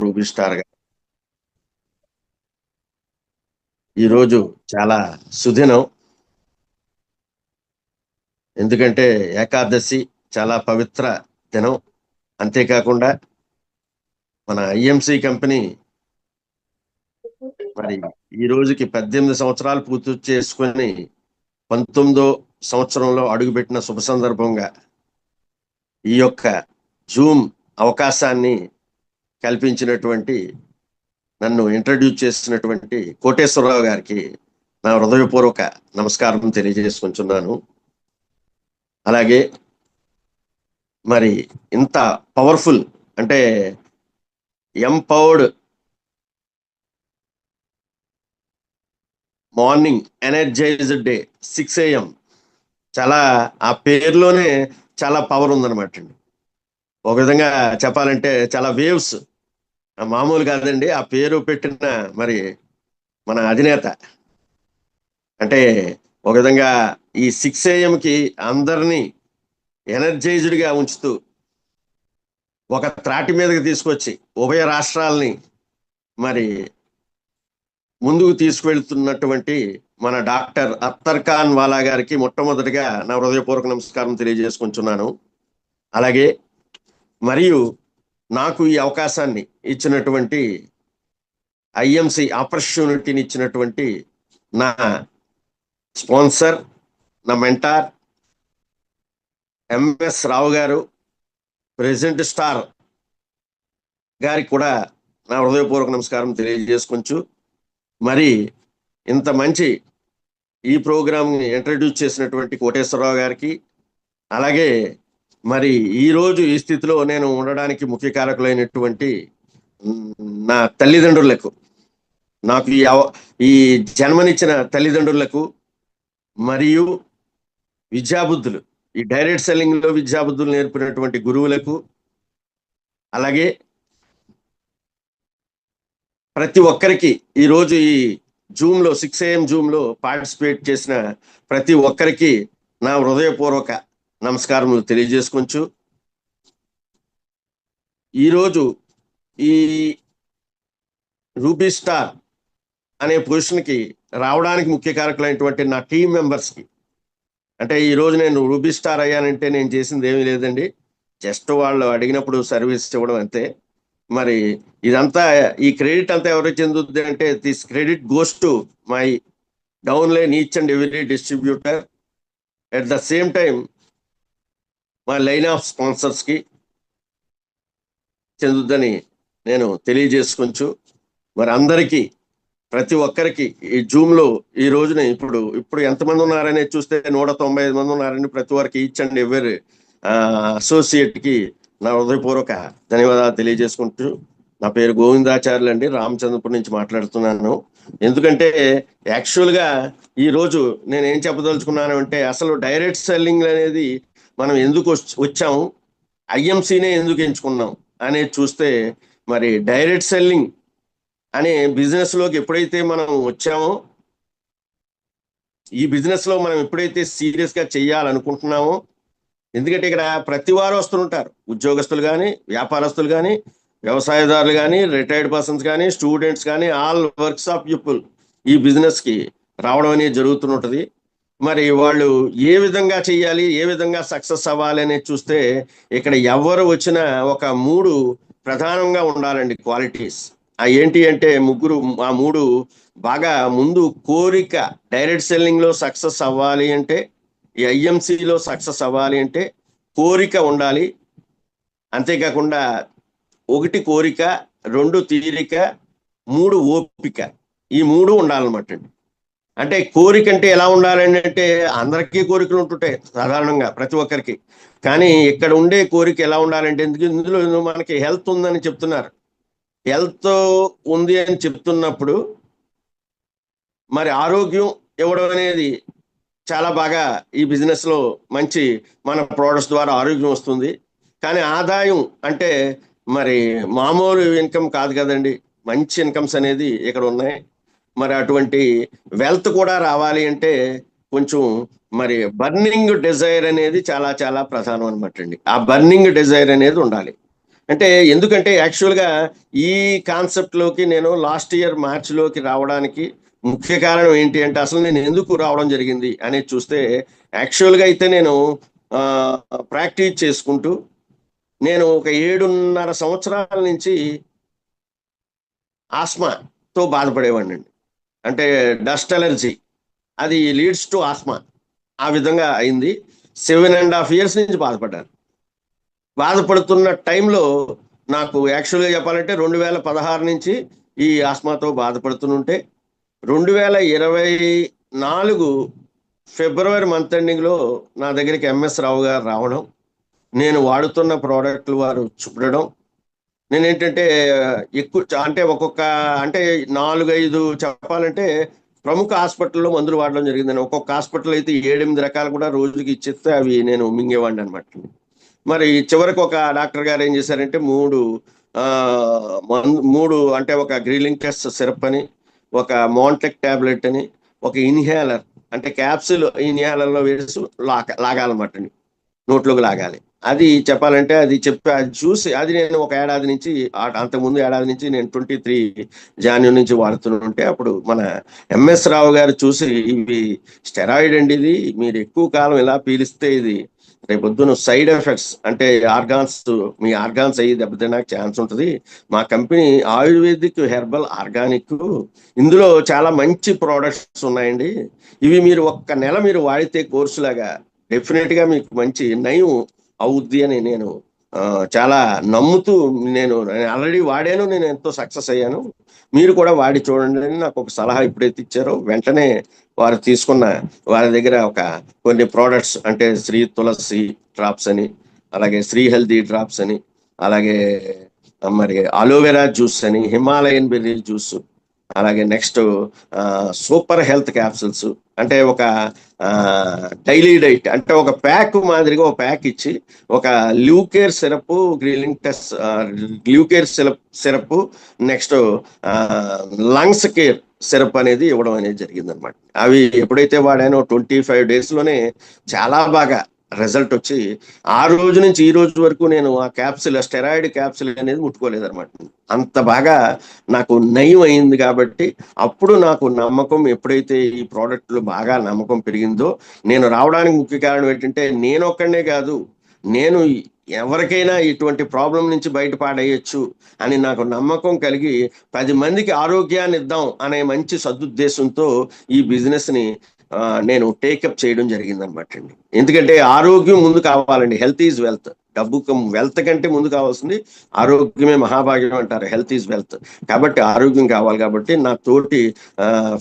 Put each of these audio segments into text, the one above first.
Ruby star గారు ఈరోజు చాలా సుదినం. ఎందుకంటే ఏకాదశి చాలా పవిత్ర దినం. అంతేకాకుండా మన ఐఎంసి కంపెనీ మరి ఈ రోజుకి 18 సంవత్సరాలు పూర్తి చేసుకుని 19వ సంవత్సరంలో అడుగుపెట్టిన శుభ సందర్భంగా ఈ యొక్క జూమ్ అవకాశాన్ని కల్పించినటువంటి, నన్ను ఇంట్రడ్యూస్ చేసినటువంటి కోటేశ్వరరావు గారికి నా హృదయపూర్వక నమస్కారం తెలియజేసుకుంటున్నాను. అలాగే మరి ఇంత పవర్ఫుల్ అంటే empowered morning energised day 6 AM చాలా ఆ పేరులోనే చాలా పవర్ ఉందన్నమాట అండి. ఒక విధంగా చెప్పాలంటే చాలా వేవ్స్, మామూలు కాదండి. ఆ పేరు పెట్టిన మరి మన అధినేత అంటే ఒక విధంగా ఈ 6 AM అందరినీ ఎనర్జైజ్డ్గా ఉంచుతూ ఒక త్రాటి మీదకి తీసుకొచ్చి ఉభయ రాష్ట్రాలని మరి ముందుకు తీసుకువెళ్తున్నటువంటి మన డాక్టర్ అఖ్తర్ ఖాన్ వాలా గారికి మొట్టమొదటిగా నా హృదయపూర్వక నమస్కారం తెలియజేసుకుంటున్నాను. అలాగే మరియు నాకు ఈ అవకాశాన్ని ఇచ్చినటువంటి ఐఎంసి ఆపర్చునిటీని ఇచ్చినటువంటి నా స్పాన్సర్, నా మెంటార్ ఎంఎస్ రావు గారు, ప్రెసిడెంట్ స్టార్ గారికి కూడా నా హృదయపూర్వక నమస్కారం తెలియజేసుకుంటూ, మరి ఇంత మంచి ఈ ప్రోగ్రామ్ని ఇంట్రడ్యూస్ చేసినటువంటి కోటేశ్వరరావు గారికి, అలాగే మరి ఈరోజు ఈ స్థితిలో నేను ఉండడానికి ముఖ్య కారకులైనటువంటి నా తల్లిదండ్రులకు, నాకు ఈ జన్మనిచ్చిన తల్లిదండ్రులకు, మరియు విద్యాబుద్ధులు, ఈ డైరెక్ట్ సెల్లింగ్ లో విద్యాబుద్ధులు నేర్పినటువంటి గురువులకు, అలాగే ప్రతి ఒక్కరికి ఈరోజు ఈ జూమ్లో 6 AM జూమ్లో పార్టిసిపేట్ చేసిన ప్రతి ఒక్కరికి నా హృదయపూర్వక నమస్కారములు తెలియజేసుకొంచు, ఈరోజు ఈ రూబీ స్టార్ అనే పొజిషన్కి రావడానికి ముఖ్య కారకులైనటువంటి నా టీం మెంబర్స్కి, అంటే ఈరోజు నేను రూబీ స్టార్ అయ్యానంటే నేను చేసింది ఏమీ లేదండి, జస్ట్ వాళ్ళు అడిగినప్పుడు సర్వీస్ ఇవ్వడం అంతే. మరి ఇదంతా ఈ క్రెడిట్ అంతా ఎవరికి చెందుతుంది అంటే this credit goes to my downline each and every distributor, at the same time మా లైన్ ఆఫ్ స్పాన్సర్స్కి చెందుద్దని నేను తెలియజేసుకొంచు. మరి అందరికీ ప్రతి ఒక్కరికి ఈ జూమ్లో ఈ రోజున ఇప్పుడు ఎంతమంది ఉన్నారనే చూస్తే 195 మంది ఉన్నారని, ప్రతి ఒక్కరికి ఈచ్ అండ్ ఎవరీ అసోసియేట్కి నా హృదయపూర్వక ధన్యవాదాలు తెలియజేసుకుంటూ, నా పేరు గోవిందాచార్యులు అండి, రామచంద్రపురం నుంచి మాట్లాడుతున్నాను. ఎందుకంటే యాక్చువల్గా ఈరోజు నేను ఏం చెప్పదలుచుకున్నాను అంటే, అసలు డైరెక్ట్ సెల్లింగ్ అనేది మనం ఎందుకు వచ్చాము, ఐఎంసీనే ఎందుకు ఎంచుకున్నాం అనేది చూస్తే, మరి డైరెక్ట్ సెల్లింగ్ అనే బిజినెస్లోకి ఎప్పుడైతే మనం వచ్చామో, ఈ బిజినెస్లో మనం ఎప్పుడైతే సీరియస్గా చెయ్యాలనుకుంటున్నామో, ఎందుకంటే ఇక్కడ ప్రతి వారు వస్తుంటారు, ఉద్యోగస్తులు కానీ, వ్యాపారస్తులు కానీ, వ్యవసాయదారులు కానీ, రిటైర్డ్ పర్సన్స్ కానీ, స్టూడెంట్స్ కానీ, ఆల్ వర్క్స్ ఆఫ్ పీపుల్ ఈ బిజినెస్కి రావడం అనేది జరుగుతుంటుంది. మరి వాళ్ళు ఏ విధంగా చెయ్యాలి, ఏ విధంగా సక్సెస్ అవ్వాలి అనేది చూస్తే, ఇక్కడ ఎవరు వచ్చినా ఒక 3 ప్రధానంగా ఉండాలండి క్వాలిటీస్. ఏంటి అంటే ఆ 3 బాగా ముందు కోరిక, డైరెక్ట్ సెల్లింగ్లో సక్సెస్ అవ్వాలి అంటే, ఈ ఐఎంసీలో సక్సెస్ అవ్వాలి అంటే కోరిక ఉండాలి. అంతేకాకుండా 1 కోరిక, 2 తీరిక, 3 ఓపిక, ఈ 3 ఉండాలన్నమాట అండి. అంటే కోరిక అంటే ఎలా ఉండాలండి అంటే, అందరికీ కోరికలు ఉంటుంటాయి సాధారణంగా ప్రతి ఒక్కరికి, కానీ ఇక్కడ ఉండే కోరిక ఎలా ఉండాలంటే, ఇందులో మనకి హెల్త్ ఉందని చెప్తున్నారు. హెల్త్ ఉంది అని చెప్తున్నప్పుడు మరి ఆరోగ్యం ఇవ్వడం అనేది చాలా బాగా ఈ బిజినెస్లో మంచి, మన ప్రోడక్ట్స్ ద్వారా ఆరోగ్యం వస్తుంది. కానీ ఆదాయం అంటే మరి మామూలు ఇన్కమ్ కాదు కదండి, మంచి ఇన్కమ్స్ అనేది ఇక్కడ ఉన్నాయి. మరి అటువంటి వెల్త్ కూడా రావాలి అంటే కొంచెం మరి బర్నింగ్ డిజైర్ అనేది చాలా చాలా ప్రధానం అనమాట అండి. ఆ బర్నింగ్ డిజైర్ అనేది ఉండాలి. అంటే ఎందుకంటే యాక్చువల్గా ఈ కాన్సెప్ట్లోకి నేను లాస్ట్ ఇయర్ మార్చిలోకి రావడానికి ముఖ్య కారణం ఏంటి అంటే అసలు నేను ఎందుకు రావడం జరిగింది అనేది చూస్తే యాక్చువల్గా అయితే నేను ప్రాక్టీస్ చేసుకుంటూ నేను ఒక 7.5 సంవత్సరాల నుంచి ఆస్మాతో బాధపడేవాడిని అండి. అంటే డస్ట్ అలర్జీ, అది లీడ్స్ టు ఆస్మా. ఆ విధంగా అయింది. 7.5 years నుంచి బాధపడుతున్న టైంలో నాకు యాక్చువల్గా చెప్పాలంటే 2016 నుంచి ఈ ఆస్మాతో బాధపడుతుంటే 2024 ఫిబ్రవరి మంత్ ఎండింగ్లో నా దగ్గరికి ఎంఎస్ రావు గారు రావడం, నేను వాడుతున్న ప్రోడక్ట్లు వారు చూడడం, నేనేంటంటే ఎక్కువ అంటే అంటే 4-5 చెప్పాలంటే ప్రముఖ హాస్పిటల్లో మందులు వాడడం జరిగిందని. ఒక్కొక్క హాస్పిటల్ అయితే 7-8 రకాలు కూడా రోజుకి ఇచ్చేస్తే అవి నేను మింగేవాడిని అనమాట. మరి చివరికి ఒక డాక్టర్ గారు ఏం చేశారంటే మూడు అంటే ఒక గ్రీలింగ్ టెస్ట్ సిరప్ అని, ఒక మోంటెక్ టాబ్లెట్ అని, ఒక ఇన్హేలర్ అంటే క్యాప్సిల్ ఇన్హేలర్లో వేసి లాగాలన్నమాట, నోట్లోకి లాగాలి. అది చెప్పాలంటే అది చూసి అది నేను ఒక ఏడాది నుంచి, అంతకుముందు ఏడాది నుంచి నేను 23 జాన్యురి నుంచి వాడుతుంటే అప్పుడు మన ఎంఎస్ రావు గారు చూసి, ఇవి స్టెరాయిడ్ అండి, ఇది మీరు ఎక్కువ కాలం ఇలా పీలిస్తే ఇది రేపొద్దున సైడ్ ఎఫెక్ట్స్ అంటే మీ ఆర్గాన్స్ అయ్యి దెబ్బతినడానికి ఛాన్స్ ఉంటుంది. మా కంపెనీ ఆయుర్వేదిక్ హెర్బల్ ఆర్గానిక్, ఇందులో చాలా మంచి ప్రోడక్ట్స్ ఉన్నాయండి, ఇవి మీరు ఒక్క నెల మీరు వాడితే కోర్సు లాగా డెఫినెట్ గా మీకు మంచి నయం అవుద్ది అని నేను చాలా నమ్ముతూ, నేను ఆల్రెడీ వాడాను, నేను ఎంతో సక్సెస్ అయ్యాను, మీరు కూడా వాడి చూడండి అని నాకు ఒక సలహా ఎప్పుడైతే ఇచ్చారో వెంటనే వారు తీసుకున్న వారి దగ్గర కొన్ని ప్రోడక్ట్స్ అంటే శ్రీ తులసి డ్రాప్స్ అని, అలాగే శ్రీ హెల్దీ డ్రాప్స్ అని, అలాగే మరి అలోవెరా జ్యూస్ అని, హిమాలయన్ బెర్రీ జ్యూస్, అలాగే నెక్స్ట్ సూపర్ హెల్త్ క్యాప్సిల్స్ అంటే ఒక డైలీ డైట్ అంటే ఒక ప్యాక్ మాదిరిగా ఒక ప్యాక్ ఇచ్చి, ఒక Lucare syrup, Lucare syrup, next lungs care syrup అనేది ఇవ్వడం అనేది జరిగింది అనమాట. అవి ఎప్పుడైతే వాడానో 25 daysలోనే చాలా బాగా రిజల్ట్ వచ్చి, ఆ రోజు నుంచి ఈ రోజు వరకు నేను ఆ స్టెరాయిడ్ క్యాప్సిల్ అనేది ముట్టుకోలేదు అనమాట. అంత బాగా నాకు నయం అయింది. కాబట్టి అప్పుడు నాకు నమ్మకం, ఎప్పుడైతే ఈ ప్రోడక్ట్లు బాగా నమ్మకం పెరిగిందో, నేను రావడానికి ముఖ్య కారణం ఏంటంటే నేను ఒక్కడనే కాదు, నేను ఎవరికైనా ఇటువంటి ప్రాబ్లం నుంచి బయటపడేయచ్చు అని నాకు నమ్మకం కలిగి 10 మందికి ఆరోగ్యాన్ని ఇద్దాం అనే మంచి సదుద్దేశంతో ఈ బిజినెస్ ని నేను టేకప్ చేయడం జరిగింది అనమాట అండి. ఎందుకంటే ఆరోగ్యం ముందు కావాలండి, హెల్త్ ఈజ్ వెల్త్. వెల్త్ కంటే ముందు కావాల్సింది ఆరోగ్యమే మహాభాగ్యం అంటారు, హెల్త్ ఈజ్ వెల్త్. కాబట్టి ఆరోగ్యం కావాలి. కాబట్టి నా తోటి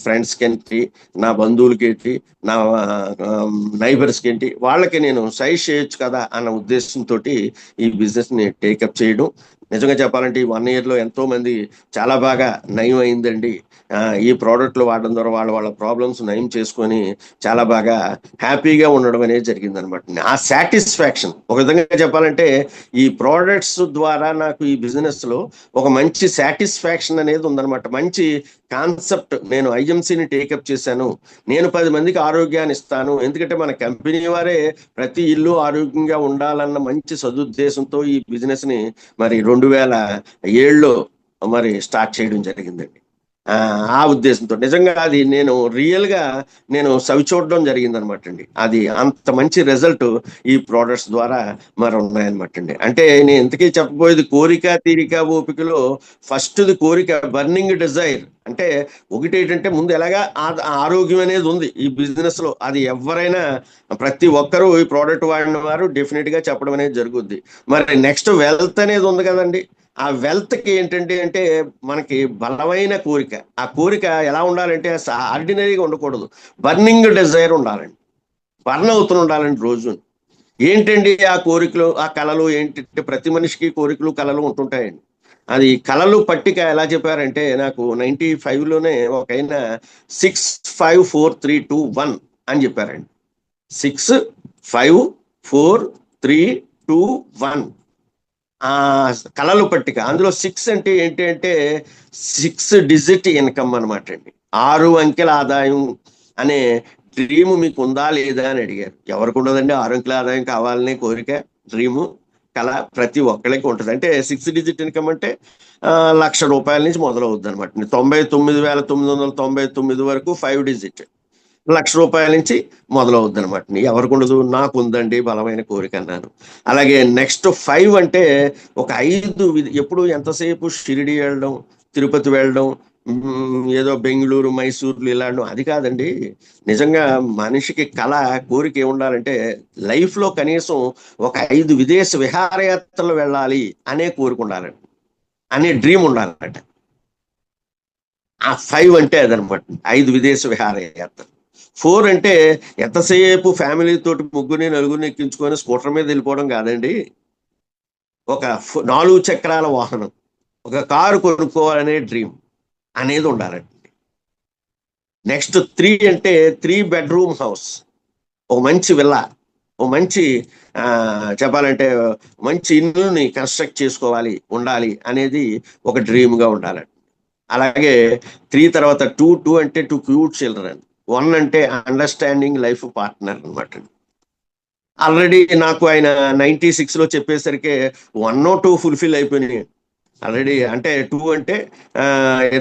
ఫ్రెండ్స్కి ఏంటి, నా బంధువులకి ఏంటి, నా నైబర్స్కి ఏంటి, వాళ్ళకి నేను సజెస్ట్ చేయొచ్చు కదా అన్న ఉద్దేశంతో ఈ బిజినెస్ ని టేకప్ చేయడం. నిజంగా చెప్పాలంటే ఈ 1 yearలో ఎంతో మంది చాలా బాగా నయం అయిందండి. ఈ ప్రోడక్ట్లు వాడడం ద్వారా వాళ్ళ ప్రాబ్లమ్స్ నయం చేసుకొని చాలా బాగా హ్యాపీగా ఉండడం అనేది జరిగింది అనమాట. ఆ సాటిస్ఫాక్షన్, ఒక విధంగా చెప్పాలంటే ఈ ప్రోడక్ట్స్ ద్వారా నాకు ఈ బిజినెస్ లో ఒక మంచి సాటిస్ఫాక్షన్ అనేది ఉందన్నమాట. మంచి కాన్సెప్ట్, నేను ఐఎంసీని టేకప్ చేశాను, నేను 10 మందికి ఆరోగ్యాన్ని ఇస్తాను, ఎందుకంటే మన కంపెనీ వారే ప్రతి ఇల్లు ఆరోగ్యంగా ఉండాలన్న మంచి సదుద్దేశంతో ఈ బిజినెస్ ని మరి 2007లో మరి స్టార్ట్ చేయడం జరిగిందండి. ఆ ఉద్దేశంతో నిజంగా అది నేను రియల్ గా సవి చూడడం జరిగింది అనమాట అండి. అది అంత మంచి రిజల్ట్ ఈ ప్రోడక్ట్స్ ద్వారా మరి ఉన్నాయన్నమాట అండి. అంటే నేను ఇంతకీ చెప్పబోయేది కోరిక తీరిక ఓపికలో ఫస్ట్ది కోరిక, బర్నింగ్ డిజైర్. అంటే ఒకటి ఏంటంటే ముందు ఎలాగా ఆరోగ్యం అనేది ఉంది ఈ బిజినెస్ లో, అది ఎవరైనా ప్రతి ఒక్కరూ ఈ ప్రోడక్ట్ వాడిన వారు డెఫినెట్ గా చెప్పడం అనేది జరుగుద్ది. మరి నెక్స్ట్ వెల్త్ అనేది ఉంది కదండి. ఆ వెల్త్ కి ఏంటంటే అంటే మనకి బలమైన కోరిక. ఆ కోరిక ఎలా ఉండాలంటే ఆర్డినరీగా ఉండకూడదు, బర్నింగ్ డిజైర్ ఉండాలండి, బర్న్ అవుతూ ఉండాలండి రోజు. ఏంటండి ఆ కోరికలు, ఆ కళలు ఏంటంటే ప్రతి మనిషికి కోరికలు కళలు ఉంటుంటాయండి. అది కళలు పట్టిక ఎలా చెప్పారంటే నాకు 95లోనే ఒక ఆయన 654-3-2-1 అని చెప్పారండి. 654-3-2-1 ఆ కళలు పట్టిక. అందులో 6 అంటే ఏంటి అంటే 6 digit ఇన్కమ్ అనమాట అండి. 6 అంకెల ఆదాయం అనే డ్రీమ్ మీకు ఉందా లేదా అని అడిగారు. ఎవరికి ఉండదండి 6 అంకెల ఆదాయం కావాలనే కోరిక, డ్రీము. కళ ప్రతి ఒక్కరికి ఉంటుంది. అంటే 6 డిజిట్ ఇన్కమ్ అంటే ₹1,00,000 నుంచి మొదలవుద్ది అనమాట. 99,999 వరకు 5 డిజిట్ ₹1,00,000 నుంచి మొదలవుద్ది అనమాట. ఎవరికి ఉండదు, నాకు ఉందండి బలమైన కోరిక అన్నాను. అలాగే నెక్స్ట్ 5 అంటే ఒక 5 ఎప్పుడు ఎంతసేపు షిరిడి వెళ్ళడం, తిరుపతి వెళ్ళడం, ఏదో బెంగళూరు మైసూర్లు ఇలాంటి అది కాదండి. నిజంగా మనిషికి కళ కోరిక ఏముండాలంటే లైఫ్ లో కనీసం ఒక 5 విదేశ విహారయాత్రలు వెళ్ళాలి అనే కోరిక ఉండాలండి, అనే డ్రీమ్ ఉండాలంట. ఆ 5 అంటే అదనమాట, 5 విదేశ విహారయాత్రలు. 4 అంటే ఎంతసేపు ఫ్యామిలీ తోటి ముగ్గురిని నలుగురిని ఎక్కించుకొని స్కూటర్ మీద వెళ్ళిపోవడం కాదండి. ఒక 4 చక్రాల వాహనం, ఒక కారు కొనుక్కోవాలనే డ్రీమ్ అనేది ఉండాలండి. నెక్స్ట్ 3 అంటే 3 బెడ్రూమ్ హౌస్, ఒక మంచి విల్లా, ఒక మంచి చెప్పాలంటే మంచి ఇల్లుని కన్స్ట్రక్ట్ చేసుకోవాలి, ఉండాలి అనేది ఒక డ్రీమ్ గా ఉండాలండి. అలాగే 3 తర్వాత 2 అంటే 2 క్యూట్ చిల్డ్రన్, 1 అంటే అండర్స్టాండింగ్ లైఫ్ పార్ట్నర్ అనమాట. ఆల్రెడీ నాకు ఆయన 96 లో చెప్పేసరికి 1, 2 ఫుల్ఫిల్ అయిపోయినాయి ఆల్రెడీ. అంటే 2 అంటే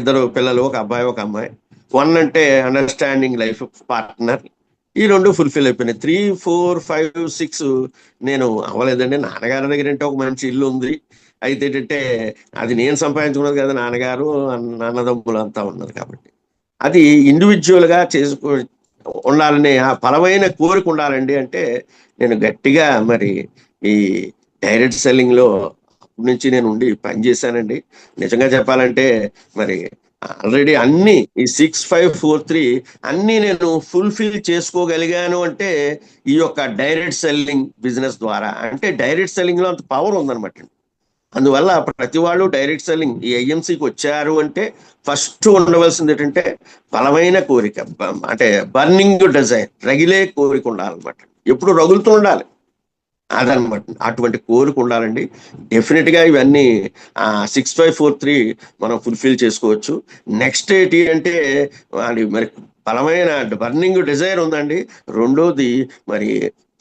2 పిల్లలు, ఒక అబ్బాయి ఒక అమ్మాయి. 1 అంటే అండర్స్టాండింగ్ లైఫ్ పార్ట్నర్, ఈ 2 ఫుల్ఫిల్ అయిపోయినాయి. 3, 4, 5, 6 నేను అవ్వలేదండి. నాన్నగారి దగ్గర అంటే ఒక మంచి ఇల్లు ఉంది. అయితే ఏంటంటే అది నేను సంపాదించుకున్నది కదా, నాన్నగారు అన్నదమ్ములు అంతా ఉన్నారు కాబట్టి అది ఇండివిజువల్ గా చేసుకో ఉండాలని ఆ బలమైన కోరిక ఉండాలండి. అంటే నేను గట్టిగా మరి ఈ డైరెక్ట్ సెల్లింగ్ లో నుంచి నేను ఉండి పనిచేశానండి. నిజంగా చెప్పాలంటే మరి ఆల్రెడీ అన్ని ఈ 6, 5, 4, 3 అన్ని నేను ఫుల్ఫిల్ చేసుకోగలిగాను అంటే ఈ యొక్క డైరెక్ట్ సెల్లింగ్ బిజినెస్ ద్వారా. అంటే డైరెక్ట్ సెల్లింగ్ లో అంత పవర్ ఉందన్నమాట. అందువల్ల ప్రతి వాళ్ళు డైరెక్ట్ సెల్లింగ్ ఈ ఐఎంసీకి వచ్చారు అంటే ఫస్ట్ ఉండవలసింది ఏంటంటే బలమైన కోరిక, అంటే బర్నింగ్ డిజైర్, రగిలే కోరిక ఉండాలన్నమాట. ఎప్పుడు రగులుతూ ఉండాలి అదనమాట. అటువంటి కోరిక ఉండాలండి. డెఫినెట్ గా ఇవన్నీ 6, 5, 4, 3 మనం ఫుల్ఫిల్ చేసుకోవచ్చు. నెక్స్ట్ ఏంటి అంటే అది మరి బలమైన బర్నింగ్ డిజైర్ ఉందండి. రెండోది మరి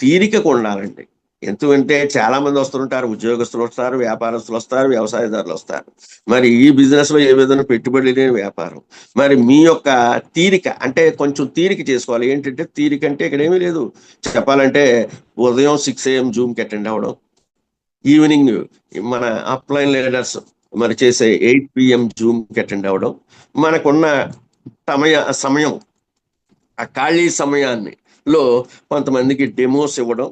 తీరిక ఉండాలండి. ఎందుకంటే చాలా మంది వస్తుంటారు, ఉద్యోగస్తులు వస్తారు, వ్యాపారస్తులు వస్తారు, వ్యవసాయదారులు వస్తారు. మరి ఈ బిజినెస్ లో ఏ విధంగా పెట్టుబడి లేని వ్యాపారం. మరి మీ యొక్క తీరిక అంటే కొంచెం తీరిక చేసుకోవాలి. ఏంటంటే తీరిక అంటే ఇక్కడ ఏమీ లేదు. చెప్పాలంటే ఉదయం 6 AM జూమ్కి అటెండ్ అవ్వడం, ఈవినింగ్ మన అప్లైన్ లీడర్స్ మరి చేసే 8 PM జూమ్కి అటెండ్ అవ్వడం, మనకున్న సమయం ఆ ఖాళీ సమయాన్ని లో కొంతమందికి డెమోస్ ఇవ్వడం,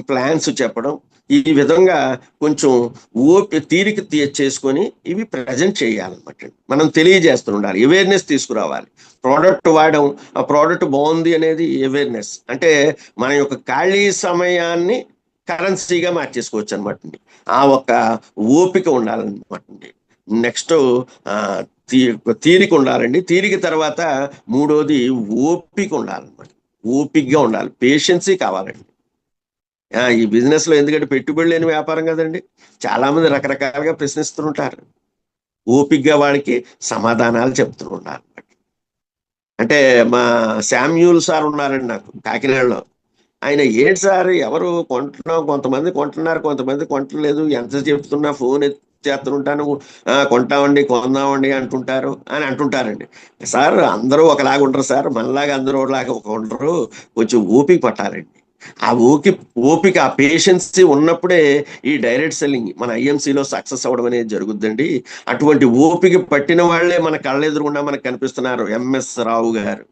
ప్లాన్స్ చెప్పడం, ఈ విధంగా కొంచెం తీరిక చేసుకొని ఇవి ప్రజెంట్ చేయాలన్నమాట. మనం తెలియజేస్తూ ఉండాలి, అవేర్నెస్ తీసుకురావాలి. ప్రోడక్ట్ వాడడం, ఆ ప్రోడక్ట్ బాగుంది అనేది అవేర్నెస్. అంటే మన యొక్క ఖాళీ సమయాన్ని కరెన్సీగా మార్చేసుకోవచ్చు అనమాట. ఆ ఒక్క ఓపిక ఉండాలన్నమాట. నెక్స్ట్ తీరిక ఉండాలండి. తీరిక తర్వాత మూడోది ఓపిక ఉండాలన్నమాట. ఓపికగా ఉండాలి, పేషెన్సీ కావాలండి. ఈ బిజినెస్ లో ఎందుకంటే పెట్టుబడి లేని వ్యాపారం కదండి. చాలా మంది రకరకాలుగా ప్రశ్నిస్తుంటారు. ఓపికగా వాడికి సమాధానాలు చెప్తూ ఉండాలి. అంటే మా శామ్యూల్ సార్ ఉన్నారండి నాకు కాకినాడలో. ఆయన ఏంటి సార్ ఎవరు కొంటున్నాం, కొంతమంది కొంటున్నారు, కొంతమంది కొంటలేదు, ఎంత చెప్తున్నా ఫోన్ చేస్తుంటాను, కొంటామండి కొందామండి అంటుంటారు అని అంటుంటారండి. సార్ అందరూ ఒకలాగా ఉంటారు సార్, మనలాగా అందరూ ఒకలాగా ఉండరు, కొంచెం ఓపిక పట్టాలండి. ఆ ఓపిక ఆ పేషెన్సీ ఉన్నప్పుడే ఈ డైరెక్ట్ సెల్లింగ్ మన ఐఎంసీలో సక్సెస్ అవ్వడం అనేది జరుగుద్దండి. అటువంటి ఓపిక పట్టిన వాళ్లే మన కళ్ళెదురుగుండా మనకు కనిపిస్తున్నారు. ఎంఎస్ రావు గారు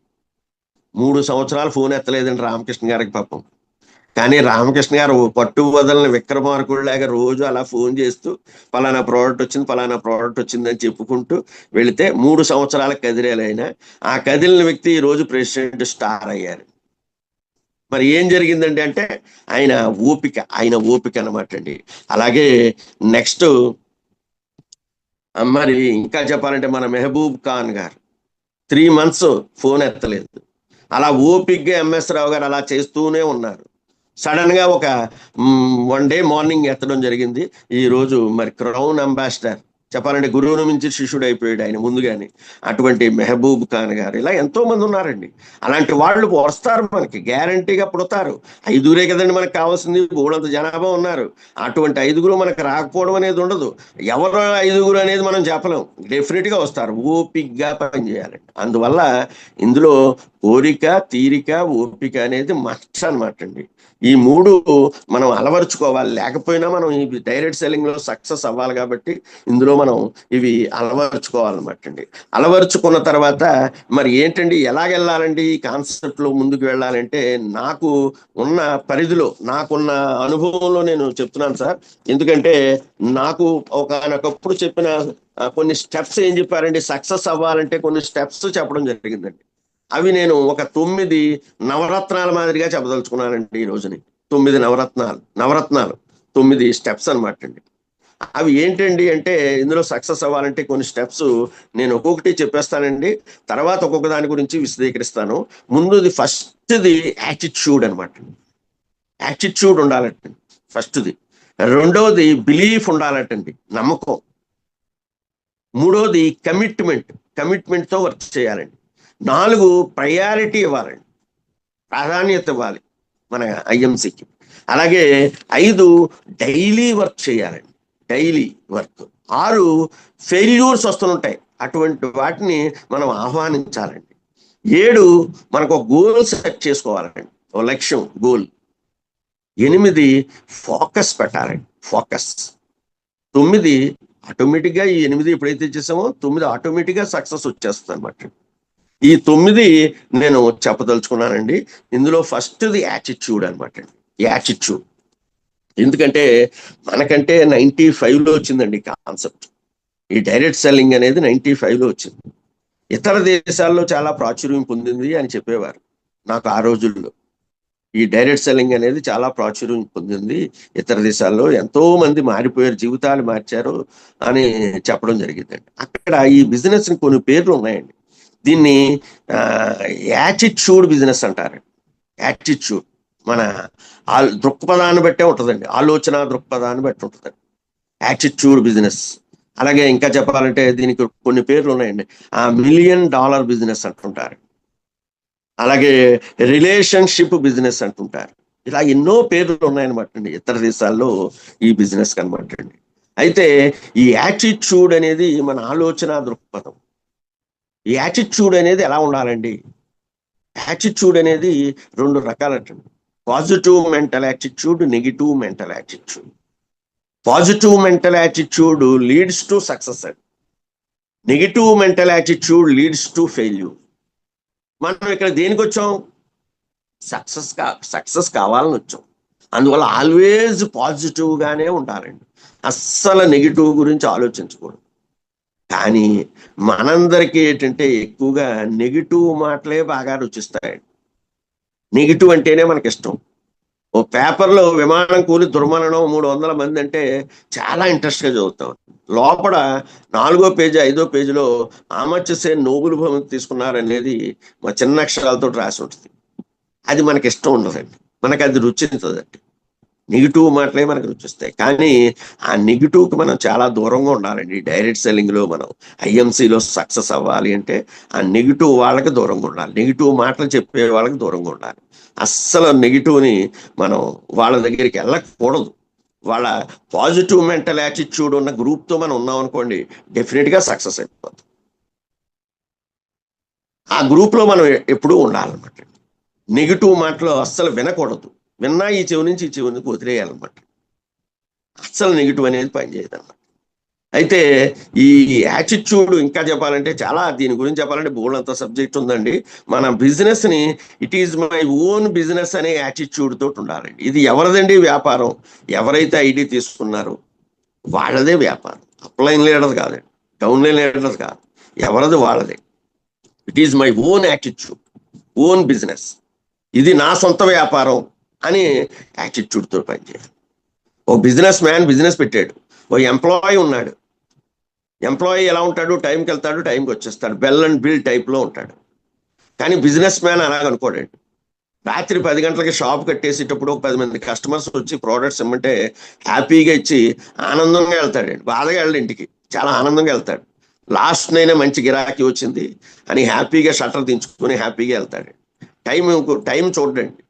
3 సంవత్సరాలు ఫోన్ ఎత్తలేదండి రామకృష్ణ గారికి పాపం. కానీ రామకృష్ణ గారు పట్టు వదలని విక్రమార్కుడిలాగా రోజు అలా ఫోన్ చేస్తూ పలానా ప్రోడక్ట్ వచ్చింది, పలానా ప్రోడక్ట్ వచ్చింది అని చెప్పుకుంటూ వెళితే 3 సంవత్సరాలకు కదిలేలైనా ఆ కదిలిన వ్యక్తి ఈ రోజు ప్రెసిడెంట్ స్టార్ అయ్యారు. మరి ఏం జరిగిందండి అంటే ఆయన ఓపిక అనమాట అండి. అలాగే నెక్స్ట్ మరి ఇంకా చెప్పాలంటే మన మెహబూబ్ ఖాన్ గారు 3 months ఫోన్ ఎత్తలేదు. అలా ఓపిక్గా ఎంఎస్ రావు గారు అలా చేస్తూనే ఉన్నారు. సడన్ గా ఒక 1 day మార్నింగ్ ఎత్తడం జరిగింది. ఈ రోజు మరి క్రౌన్ అంబాసిడర్ చెప్పాలంటే గురువును మించి శిష్యుడు అయిపోయాడు ఆయన ముందుగానే. అటువంటి మెహబూబ్ ఖాన్ గారు, ఇలా ఎంతో మంది ఉన్నారండి. అలాంటి వాళ్ళు వస్తారు మనకి, గ్యారంటీగా పుడతారు. ఐదుగురే కదండి మనకు కావాల్సింది, బోడంత జనాభా ఉన్నారు. అటువంటి ఐదుగురు మనకు రాకపోవడం అనేది ఉండదు. ఎవరు ఐదుగురు అనేది మనం చెప్పలేం, డెఫినెట్ గా వస్తారు. ఓపికగా పనిచేయాలండి. అందువల్ల ఇందులో కోరిక, తీరిక, ఓపిక అనేది మస్ట్ అనమాట అండి. ఈ మూడు మనం అలవరుచుకోవాలి. లేకపోయినా మనం ఈ డైరెక్ట్ సెల్లింగ్ లో సక్సెస్ అవ్వాలి. కాబట్టి ఇందులో మనం ఇవి అలవరుచుకోవాలన్నమాట అండి. అలవరుచుకున్న తర్వాత మరి ఏంటండి, ఎలాగెళ్ళాలండి ఈ కాన్సెప్ట్ లో ముందుకు వెళ్ళాలంటే, నాకు ఉన్న పరిధిలో, నాకున్న అనుభవంలో నేను చెప్తున్నాను సార్. ఎందుకంటే నాకు ఒకనొకప్పుడు చెప్పిన కొన్ని స్టెప్స్ ఏం చెప్పారండి, సక్సెస్ అవ్వాలంటే కొన్ని స్టెప్స్ చెప్పడం జరిగిందండి. అవి నేను ఒక 9 నవరత్నాల మాదిరిగా చెప్పదలుచుకున్నానండి ఈ రోజుని. 9 నవరత్నాలు 9 స్టెప్స్ అనమాట అండి. అవి ఏంటండి అంటే, ఇందులో సక్సెస్ అవ్వాలంటే కొన్ని స్టెప్స్ నేను ఒక్కొక్కటి చెప్పేస్తానండి. తర్వాత ఒక్కొక్క దాని గురించి విశదీకరిస్తాను. ముందుది ఫస్ట్ది యాటిట్యూడ్ అనమాట. యాటిట్యూడ్ ఉండాలంటండి ఫస్ట్ది. రెండోది బిలీఫ్ ఉండాలంటండి, నమ్మకం. మూడోది కమిట్మెంట్తో వర్క్ చేయాలండి. 4 ప్రయారిటీ ఇవ్వాలండి, ప్రాధాన్యత ఇవ్వాలి మన ఐఎంసీకి. అలాగే 5 డైలీ వర్క్ చేయాలండి, డైలీ వర్క్. 6 ఫెయిల్యూర్స్ వస్తుంటాయి, అటువంటి వాటిని మనం ఆహ్వానించాలండి. 7 మనకు ఒక గోల్ సెట్ చేసుకోవాలండి, ఒక లక్ష్యం, గోల్. 8 ఫోకస్ పెట్టాలండి, ఫోకస్. 9 ఆటోమేటిక్గా, ఈ 8 ఎప్పుడైతే చేసామో 9 ఆటోమేటిక్గా సక్సెస్ వచ్చేస్తుంది అనమాట. ఈ 9 నేను చెప్పదలుచుకున్నానండి. ఇందులో ఫస్ట్ది యాటిట్యూడ్ అనమాట అండి, యాటిట్యూడ్. ఎందుకంటే మనకంటే 95లో వచ్చిందండి కాన్సెప్ట్. ఈ డైరెక్ట్ సెల్లింగ్ అనేది 95లో వచ్చింది. ఇతర దేశాల్లో చాలా ప్రాచుర్యం పొందింది అని చెప్పేవారు నాకు ఆ రోజుల్లో. ఈ డైరెక్ట్ సెల్లింగ్ అనేది చాలా ప్రాచుర్యం పొందింది ఇతర దేశాల్లో, ఎంతో మంది మారిపోయారు, జీవితాలు మార్చారు అని చెప్పడం జరిగిందండి. అక్కడ ఈ బిజినెస్ కొన్ని పేర్లు ఉన్నాయండి. దీన్ని యాటిట్యూడ్ బిజినెస్ అంటారు. యాటిట్యూడ్ మన దృక్పథాన్ని బట్టే ఉంటుందండి, ఆలోచన దృక్పథాన్ని బట్టి ఉంటుందండి యాటిట్యూడ్ బిజినెస్. అలాగే ఇంకా చెప్పాలంటే దీనికి కొన్ని పేర్లు ఉన్నాయండి. $1 మిలియన్ బిజినెస్ అంటుంటారు. అలాగే రిలేషన్షిప్ బిజినెస్ అంటుంటారు. ఇలా ఎన్నో పేర్లు ఉన్నాయన్నమాట అండి ఇతర దేశాల్లో ఈ బిజినెస్ కనమాట అండి. అయితే ఈ యాటిట్యూడ్ అనేది మన ఆలోచన దృక్పథం. ఈ యాటిట్యూడ్ అనేది ఎలా ఉండాలండి? యాటిట్యూడ్ అనేది 2 రకాలంటండి, positive mental attitude, negative mental attitude. Positive mental attitude leads to success అండి, negative mental attitude leads to failure. మనం ఇక్కడ దేనికి వచ్చాం? సక్సెస్ కావాలని వచ్చాం. అందువల్ల ఆల్వేజ్ పాజిటివ్గానే ఉండాలండి, అస్సలు నెగిటివ్ గురించి ఆలోచించకూడదు. కానీ మనందరికీ ఏంటంటే ఎక్కువగా నెగిటివ్ మాటలే బాగా రుచిస్తాయండి. నెగిటివ్ అంటేనే మనకి ఇష్టం. ఓ పేపర్లో విమానం కూలి దుర్మరణం 300 మంది అంటే చాలా ఇంట్రెస్ట్గా చదువుతాం. లోపల 4వ పేజీ 5వ పేజీలో అమర్త్య సేన్ నోబెల్ బహుమతి తీసుకున్నారనేది మా చిన్న అక్షరాలతో రాసి ఉంటుంది. అది మనకి ఇష్టం ఉండదండి, మనకు అది రుచించదండి. నెగిటివ్ మాటలే మనకు రుచిస్తాయి. కానీ ఆ నెగిటివ్కి మనం చాలా దూరంగా ఉండాలండి. డైరెక్ట్ సెల్లింగ్లో మనం ఐఎంసీలో సక్సెస్ అవ్వాలి అంటే ఆ నెగిటివ్ వాళ్ళకి దూరంగా ఉండాలి, నెగిటివ్ మాటలు చెప్పే వాళ్ళకి దూరంగా ఉండాలి. అస్సలు నెగిటివ్ని మనం వాళ్ళ దగ్గరికి వెళ్ళకూడదు. వాళ్ళ పాజిటివ్ మెంటల్ యాటిట్యూడ్ ఉన్న గ్రూప్తో మనం ఉన్నాం అనుకోండి, డెఫినెట్గా సక్సెస్ అయిపోతుంది. ఆ గ్రూప్లో మనం ఎప్పుడూ ఉండాలన్నమాట. నెగిటివ్ మాటలు అస్సలు వినకూడదు. విన్నా ఈ చెవి నుంచి ఈ చెవికి వదిలేయాలన్నమాట. అస్సలు నెగిటివ్ అనేది పనిచేయదన్నమాట. అయితే ఈ యాటిట్యూడ్ ఇంకా చెప్పాలంటే చాలా, దీని గురించి చెప్పాలంటే బోల్డంత సబ్జెక్ట్ ఉందండి. మన బిజినెస్ని it is my own business అనే యాటిట్యూడ్ తోటి ఉండాలండి. ఇది ఎవరిదండి వ్యాపారం? ఎవరైతే ఐడి తీసుకున్నారో వాళ్ళదే వ్యాపారం. అప్లైన్ లీడర్ కాదండి, డౌన్లైన్ లీడర్ కాదు, ఎవరిది వాళ్ళదే. It is my own attitude, own business, ఇది నా సొంత వ్యాపారం అని యాటిట్యూడ్తో పనిచేయాలి. ఓ బిజినెస్ మ్యాన్ బిజినెస్ పెట్టాడు, ఓ ఎంప్లాయీ ఉన్నాడు. ఎంప్లాయీ ఎలా ఉంటాడు? టైంకి వెళ్తాడు, టైంకి వచ్చేస్తాడు, బెల్ అండ్ బిల్ టైప్లో ఉంటాడు. కానీ బిజినెస్ మ్యాన్ అలాగనుకోడండి. రాత్రి 10 గంటలకి షాప్ కట్టేసేటప్పుడు ఒక 10 మంది కస్టమర్స్ వచ్చి ప్రోడక్ట్స్ ఇమ్మంటే హ్యాపీగా ఇచ్చి ఆనందంగా వెళ్తాడండి, బాధగా వెళ్ళడు ఇంటికి. చాలా ఆనందంగా వెళ్తాడు. లాస్ట్ నైనా మంచి గిరాకీ వచ్చింది అని హ్యాపీగా షట్టర్ దించుకొని హ్యాపీగా వెళ్తాడు. టైం చూడండి,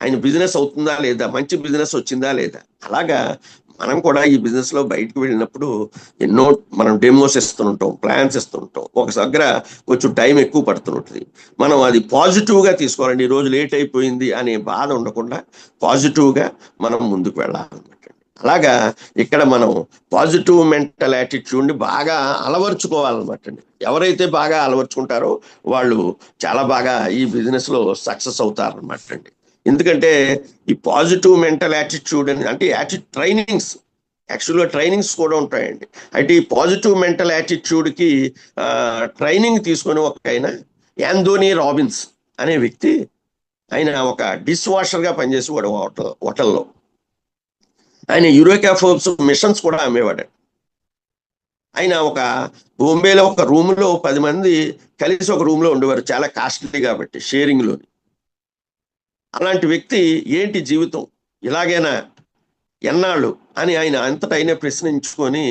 ఆయన బిజినెస్ అవుతుందా లేదా, మంచి బిజినెస్ వచ్చిందా లేదా. అలాగా మనం కూడా ఈ బిజినెస్ లో బయటకు వెళ్ళినప్పుడు ఎన్నో మనం డెమోస్ ఇస్తుంటాం, ప్లాన్స్ ఇస్తుంటాం. ఒక దగ్గర కొంచెం టైం ఎక్కువ పడుతుంటుంది. మనం అది పాజిటివ్ గా తీసుకోవాలండి. ఈ రోజు లేట్ అయిపోయింది అనే బాధ ఉండకుండా పాజిటివ్ గా మనం ముందుకు వెళ్ళాలన్నమాట. అలాగా ఇక్కడ మనం పాజిటివ్ మెంటల్ యాటిట్యూడ్ ని బాగా అలవర్చుకోవాలన్నమాట అండి. ఎవరైతే బాగా అలవర్చుకుంటారో వాళ్ళు చాలా బాగా ఈ బిజినెస్ లో సక్సెస్ అవుతారన్నమాట అండి. ఎందుకంటే ఈ పాజిటివ్ మెంటల్ యాటిట్యూడ్ అంటే ట్రైనింగ్స్, యాక్చువల్గా ట్రైనింగ్స్ కూడా ఉంటాయండి. అయితే ఈ పాజిటివ్ మెంటల్ యాటిట్యూడ్కి ట్రైనింగ్ తీసుకొని ఒక ఆయన యాంథోనీ రాబిన్స్ అనే వ్యక్తి, ఆయన ఒక డిష్ వాషర్గా పనిచేసేవాడు హోటల్లో. ఆయన యూరోకా ఫోర్బ్స్ మిషన్స్ కూడా అమ్మేవాడు. ఆయన ఒక బొంబేలో ఒక రూమ్లో 10 మంది కలిసి ఒక రూమ్లో ఉండేవారు, చాలా కాస్ట్లీ కాబట్టి షేరింగ్లోని. అలాంటి వ్యక్తి ఏంటి జీవితం ఇలాగైనా ఎన్నాళ్ళు అని ఆయన అంతటా ఆయన ప్రశ్నించుకొని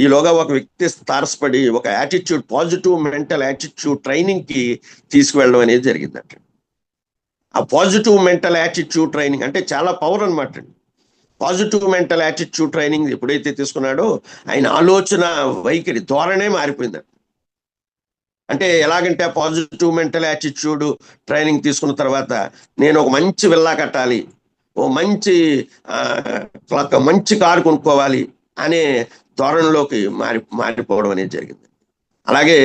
ఈలోగా ఒక వ్యక్తి తారసపడి ఒక యాటిట్యూడ్, పాజిటివ్ మెంటల్ యాటిట్యూడ్ ట్రైనింగ్కి తీసుకువెళ్ళడం అనేది జరిగిందట. ఆ పాజిటివ్ మెంటల్ యాటిట్యూడ్ ట్రైనింగ్ అంటే చాలా పవర్ అనమాట అండి. పాజిటివ్ మెంటల్ యాటిట్యూడ్ ట్రైనింగ్ ఎప్పుడైతే తీసుకున్నాడో ఆయన ఆలోచన వైఖరి ధోరణే మారిపోయిందట. అంటే ఎలాగంటే పాజిటివ్ మెంటల్ యాటిట్యూడ్ ట్రైనింగ్ తీసుకున్న తర్వాత నేను ఒక మంచి విల్లా కట్టాలి, ఓ మంచి కారు కొనుక్కోవాలి అనే ధోరణిలోకి మారిపోవడం అనేది జరిగింది. అలాగే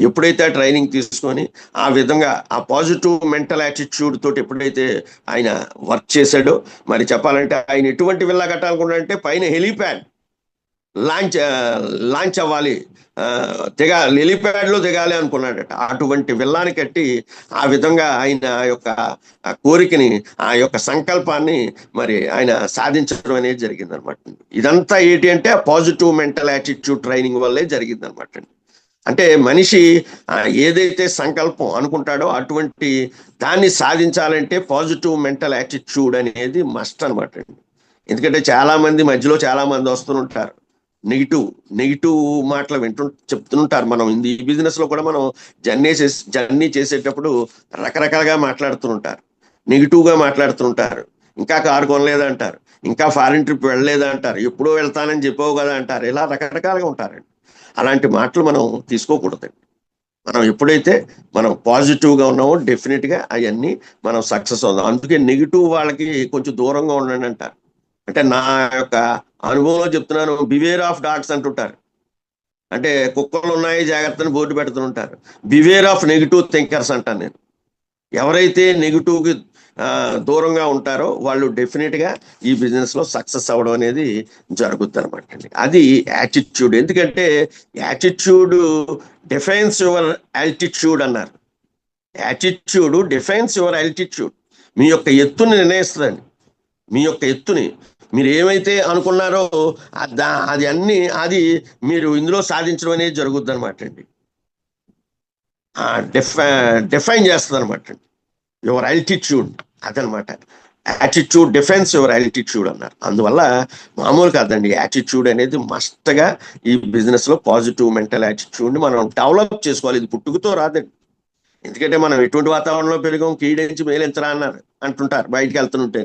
ఎప్పుడైతే ట్రైనింగ్ తీసుకొని ఆ విధంగా ఆ పాజిటివ్ మెంటల్ యాటిట్యూడ్ తోటి ఎప్పుడైతే ఆయన వర్క్ చేశాడో, మరి చెప్పాలంటే ఆయన ఎటువంటి విల్లా కట్టాలనుకున్నాడంటే పైన హెలీప్యాడ్ లాంచ్ అవ్వాలి, హెలీప్యాడ్ లో దిగాలి అనుకున్నాడట. అటువంటి విల్లాని కట్టి ఆ విధంగా ఆయన యొక్క కోరికని, ఆ యొక్క సంకల్పాన్ని మరి ఆయన సాధించడం అనేది జరిగింది అనమాట. ఇదంతా ఏంటి అంటే ఆ పాజిటివ్ మెంటల్ యాటిట్యూడ్ ట్రైనింగ్ వల్లే జరిగింది అనమాట. అంటే మనిషి ఏదైతే సంకల్పం అనుకుంటాడో అటువంటి దాన్ని సాధించాలంటే పాజిటివ్ మెంటల్ యాటిట్యూడ్ అనేది మస్ట్ అనమాట. ఎందుకంటే చాలా మంది మధ్యలో చాలా మంది వస్తుంటారు, నెగిటివ్ మాటలు చెప్తుంటారు. మనం ఈ బిజినెస్ లో కూడా మనం జర్నీ చేసేటప్పుడు రకరకాలుగా మాట్లాడుతుంటారు, నెగిటివ్ గా మాట్లాడుతుంటారు. ఇంకా కారు కొనలేదంటారు, ఇంకా ఫారిన్ ట్రిప్ వెళ్ళలేదంటారు, ఎప్పుడో వెళ్తానని చెప్పావు కదా అంటారు. ఇలా రకరకాలుగా ఉంటారండి. అలాంటి మాటలు మనం తీసుకోకూడదండి. మనం ఎప్పుడైతే మనం పాజిటివ్గా ఉన్నామో డెఫినెట్గా అవన్నీ మనం సక్సెస్ అవుతాం. అందుకే నెగిటివ్ వాళ్ళకి కొంచెం దూరంగా ఉండండి అంటారు. అంటే నా యొక్క అనుభవంలో చెప్తున్నాను, బివేర్ ఆఫ్ డాగ్స్ అంటుంటారు. అంటే కుక్కలు ఉన్నాయి జాగ్రత్తని బోర్డు పెడుతుంటారు. బివేర్ ఆఫ్ నెగిటివ్ థింకర్స్ అంటాను నేను. ఎవరైతే నెగిటివ్కి దూరంగా ఉంటారో వాళ్ళు డెఫినెట్గా ఈ బిజినెస్ లో సక్సెస్ అవ్వడం అనేది జరుగుద్ది అనమాట అండి. అది యాటిట్యూడ్. ఎందుకంటే యాటిట్యూడ్ డిఫైన్స్ యువర్ ఆల్టిట్యూడ్ అన్నారు. Attitude defines your altitude. మీ యొక్క ఎత్తుని నిర్ణయిస్తుందండి. మీ యొక్క ఎత్తుని మీరు ఏమైతే అనుకున్నారో అది మీరు ఇందులో సాధించడం అనేది జరుగుద్ది అనమాట అండి. డిఫైన్ చేస్తుంది అనమాట అండి యువర్ ఆల్టిట్యూడ్. అదనమాట యాటిట్యూడ్ డిఫెన్స్ యువర్ ఆల్టిట్యూడ్ అన్నారు. అందువల్ల మామూలు కాదండి, యాటిట్యూడ్ అనేది మస్ట్గా ఈ బిజినెస్ లో పాజిటివ్ మెంటల్ యాటిట్యూడ్ని మనం డెవలప్ చేసుకోవాలి. ఇది పుట్టుకతో రాదండి. ఎందుకంటే మనం ఎటువంటి వాతావరణంలో పెరిగాం, కీడించి మేలించరా అంటుంటారు బయటికి వెళ్తుంటే.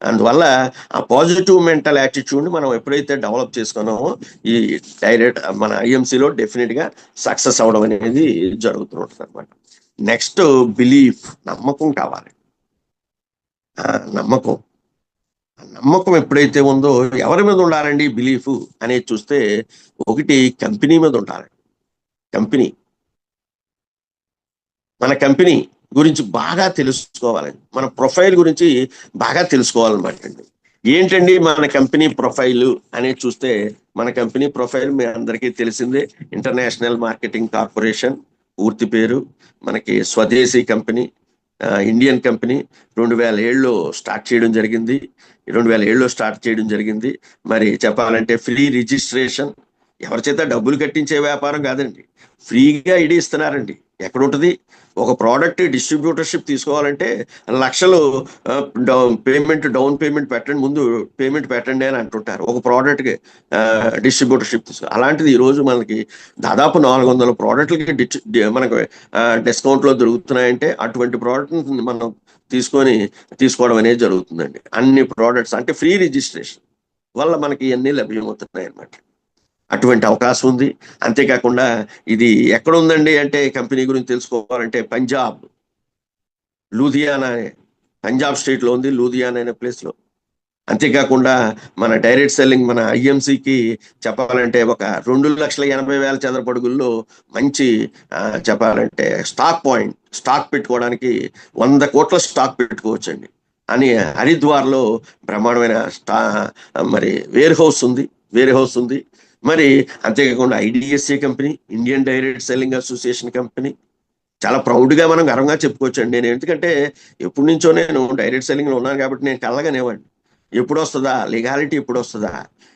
అందువల్ల ఆ పాజిటివ్ మెంటల్ యాటిట్యూడ్ని మనం ఎప్పుడైతే డెవలప్ చేసుకున్నామో ఈ మన ఐఎంసీలో డెఫినెట్గా సక్సెస్ అవడం అనేది జరుగుతుంటుంది అనమాట. నెక్స్ట్ బిలీఫ్, నమ్మకం కావాలి. నమ్మకం ఎప్పుడైతే ఉందో ఎవరి మీద ఉండాలండి బిలీఫ్ అనేది చూస్తే, ఒకటి కంపెనీ మీద ఉండాలి. మన కంపెనీ గురించి బాగా తెలుసుకోవాలండి. మన ప్రొఫైల్ గురించి బాగా తెలుసుకోవాలన్నమాట అండి. ఏంటండి మన కంపెనీ ప్రొఫైల్ అనేది చూస్తే, మన కంపెనీ ప్రొఫైల్ మీ అందరికీ తెలిసిందే. ఇంటర్నేషనల్ మార్కెటింగ్ కార్పొరేషన్ పూర్తి పేరు. మనకి స్వదేశీ కంపెనీ, ఇండియన్ కంపెనీ. 2007లో స్టార్ట్ చేయడం జరిగింది. మరి చెప్పాలంటే ఫ్రీ రిజిస్ట్రేషన్, ఎవరి చేత డబ్బులు కట్టించే వ్యాపారం కాదండి, ఫ్రీగా ఐడి ఇస్తున్నారండి. ఎక్కడ ఉంటుంది? ఒక ప్రోడక్ట్ డిస్ట్రిబ్యూటర్షిప్ తీసుకోవాలంటే లక్షలు డౌన్ పేమెంట్ పెట్టండి, ముందు పేమెంట్ పెట్టండి అని అంటుంటారు ఒక ప్రోడక్ట్కి డిస్ట్రిబ్యూటర్షిప్ తీసుకో. అలాంటిది ఈరోజు మనకి దాదాపు 400 ప్రోడక్ట్లకి మనకు డిస్కౌంట్లో దొరుకుతున్నాయంటే అటువంటి ప్రోడక్ట్ మనం తీసుకోవడం అనేది జరుగుతుందండి. అన్ని ప్రోడక్ట్స్ అంటే ఫ్రీ రిజిస్ట్రేషన్ వల్ల మనకి ఇవన్నీ లభ్యమవుతున్నాయి అన్నమాట. అటువంటి అవకాశం ఉంది. అంతేకాకుండా ఇది ఎక్కడ ఉందండి అంటే కంపెనీ గురించి తెలుసుకోవాలంటే పంజాబ్ లూధియానా, పంజాబ్ స్టేట్లో ఉంది, లూధియానా అనే ప్లేస్లో. అంతేకాకుండా మన డైరెక్ట్ సెల్లింగ్ మన ఐఎంసీకి చెప్పాలంటే ఒక 2,80,000 చదరపడుగుల్లో మంచి చెప్పాలంటే స్టాక్ పెట్టుకోవడానికి 100 కోట్ల స్టాక్ పెట్టుకోవచ్చండి అని హరిద్వార్లో బ్రహ్మాండమైన మరి వేర్ హౌస్ ఉంది. మరి అంతేకాకుండా IDSA company, Indian direct selling association company, చాలా ప్రౌడ్గా మనం గర్వంగా చెప్పుకోవచ్చండి. నేను ఎందుకంటే ఎప్పటి నుంచో నేను డైరెక్ట్ సెల్లింగ్లో ఉన్నాను కాబట్టి నేను కళ్ళగానేవాడిని, ఎప్పుడు వస్తుందా లీగాలిటీ, ఎప్పుడు వస్తుందా,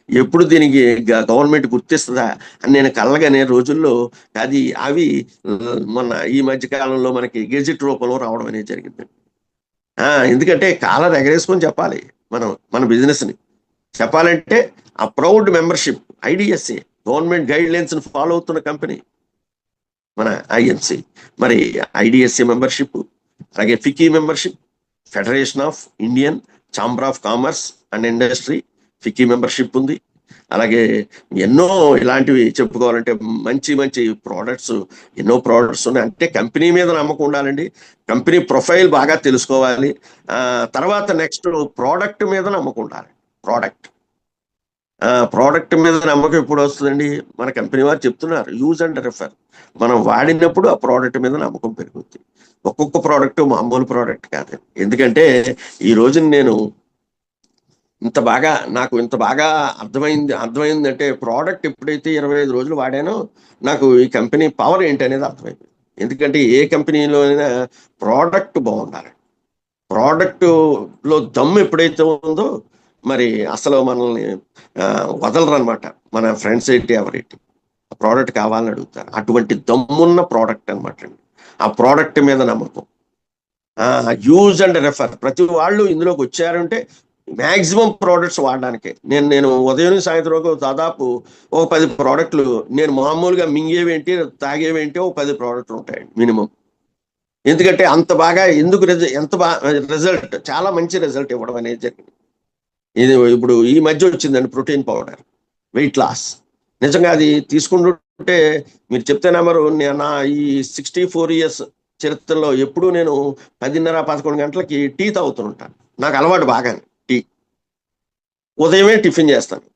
ఎప్పుడు దీనికి గవర్నమెంట్ గుర్తిస్తుందా అని నేను కళ్ళగానే రోజుల్లో అవి మొన్న ఈ మధ్య కాలంలో మనకి గెజిట్ రూపంలో రావడం అనేది జరిగిందండి. ఎందుకంటే కాలర్ ఎగరేసుకొని చెప్పాలి మన బిజినెస్ని చెప్పాలంటే ఆ proud membership IDSA government guide lines follow అవుతున్న కంపెనీ మన ఐఎంసి. మరి ఐడిఎస్ఏ మెంబర్షిప్, అలాగే FICCI membership, federation of Indian chamber of commerce and industry FICCI membership ఉంది. అలాగే ఎన్నో ఇలాంటివి చెప్పుకోవాలంటే మంచి ప్రోడక్ట్స్, ఎన్నో ప్రోడక్ట్స్ ఉన్నాయి. అంటే కంపెనీ మీద నమ్మకం ఉండాలండి, కంపెనీ ప్రొఫైల్ బాగా తెలుసుకోవాలి. తర్వాత నెక్స్ట్ ప్రోడక్ట్ మీద నమ్మకం ఉండాలి. ప్రోడక్ట్ మీద నమ్మకం ఎప్పుడు వస్తుందండి? మన కంపెనీ వారు చెప్తున్నారు, యూజ్ అండ్ రెఫర్. మనం వాడినప్పుడు ఆ ప్రోడక్ట్ మీద నమ్మకం పెరుగుతుంది. ఒక్కొక్క ప్రోడక్ట్ మామూలు ప్రోడక్ట్ కాదు. ఎందుకంటే ఈ రోజు నాకు ఇంత బాగా అర్థమైందంటే ప్రోడక్ట్ ఎప్పుడైతే 25 రోజులు వాడానో నాకు ఈ కంపెనీ పవర్ ఏంటి అనేది అర్థమైంది. ఎందుకంటే ఏ కంపెనీలోనైనా ప్రోడక్ట్ బాగుండాలి. ప్రోడక్ట్లో దమ్ము ఎప్పుడైతే ఉందో మరి అసలు మనల్ని వదలరు అనమాట. మన ఫ్రెండ్స్ ఏంటి ఎవరేంటి ప్రోడక్ట్ కావాలని అడుగుతారు. అటువంటి దమ్మున్న ప్రోడక్ట్ అనమాట అండి. ఆ ప్రోడక్ట్ మీద నమ్మకం, యూజ్ అండ్ రెఫర్. ప్రతి వాళ్ళు ఇందులోకి వచ్చారంటే మ్యాక్సిమం ప్రోడక్ట్స్ వాడడానికి నేను ఉదయం సాయంత్రం దాదాపు ఒక 10 ప్రోడక్ట్లు, నేను మామూలుగా మింగేవేంటి తాగేవేంటి ఒక 10 ప్రోడక్ట్లు ఉంటాయండి మినిమం. ఎందుకంటే అంత బాగా రిజల్ట్ చాలా మంచి రిజల్ట్ ఇవ్వడం అనేది జరిగింది. ఇది ఇప్పుడు ఈ మధ్య వచ్చిందండి ప్రోటీన్ పౌడర్ వెయిట్ లాస్. నిజంగా అది తీసుకుంటుంటే మీరు చెప్తే నమ్మరు, నా ఈ 64 years చరిత్రలో ఎప్పుడు నేను 10:30-11 గంటలకి టీ తాగుతుంటాను. నాకు అలవాటు బాగానే టీ. ఉదయమే టిఫిన్ చేస్తాను.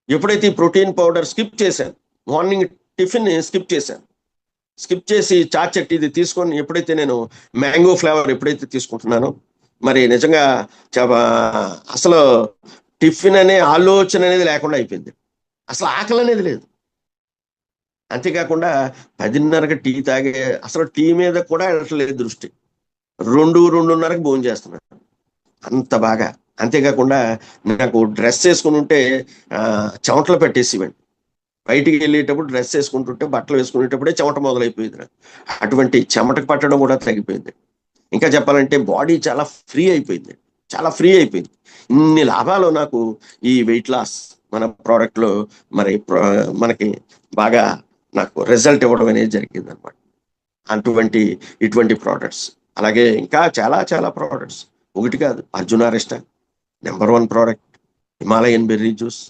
ఎప్పుడైతే ఈ ప్రోటీన్ పౌడర్ స్కిప్ చేశాను, మార్నింగ్ టిఫిన్ స్కిప్ చేసి చాట్ ఇది తీసుకొని ఎప్పుడైతే నేను మ్యాంగో ఫ్లేవర్ ఎప్పుడైతే తీసుకుంటున్నానో మరి నిజంగా అసలు టిఫిన్ అనే ఆలోచన అనేది లేకుండా అయిపోయింది. అసలు ఆకలి అనేది లేదు. అంతేకాకుండా 10:30కి టీ తాగే అసలు టీ మీద కూడా వెళ్ళట్లేదు దృష్టి. 2-2:30కి భోజనం చేస్తున్నాను అంత బాగా. అంతేకాకుండా నాకు డ్రెస్ వేసుకుని ఉంటే చెమటలు పెట్టేసివ్వండి. బయటికి వెళ్ళేటప్పుడు డ్రెస్ వేసుకుంటుంటే బట్టలు వేసుకునేటప్పుడే చెమట మొదలైపోయింది నాకు. అటువంటి చెమటకు పట్టడం కూడా తగ్గిపోయింది. ఇంకా చెప్పాలంటే బాడీ చాలా ఫ్రీ అయిపోయింది. ఇన్ని లాభాలు నాకు ఈ వెయిట్ లాస్ మన ప్రోడక్ట్లో మరి మనకి బాగా నాకు రిజల్ట్ ఇవ్వడం అనేది జరిగింది అనమాట. ఇటువంటి ప్రోడక్ట్స్, అలాగే ఇంకా చాలా ప్రోడక్ట్స్, ఒకటి కాదు. అర్జున రెస్టా number 1 product, Himalayan berry juice,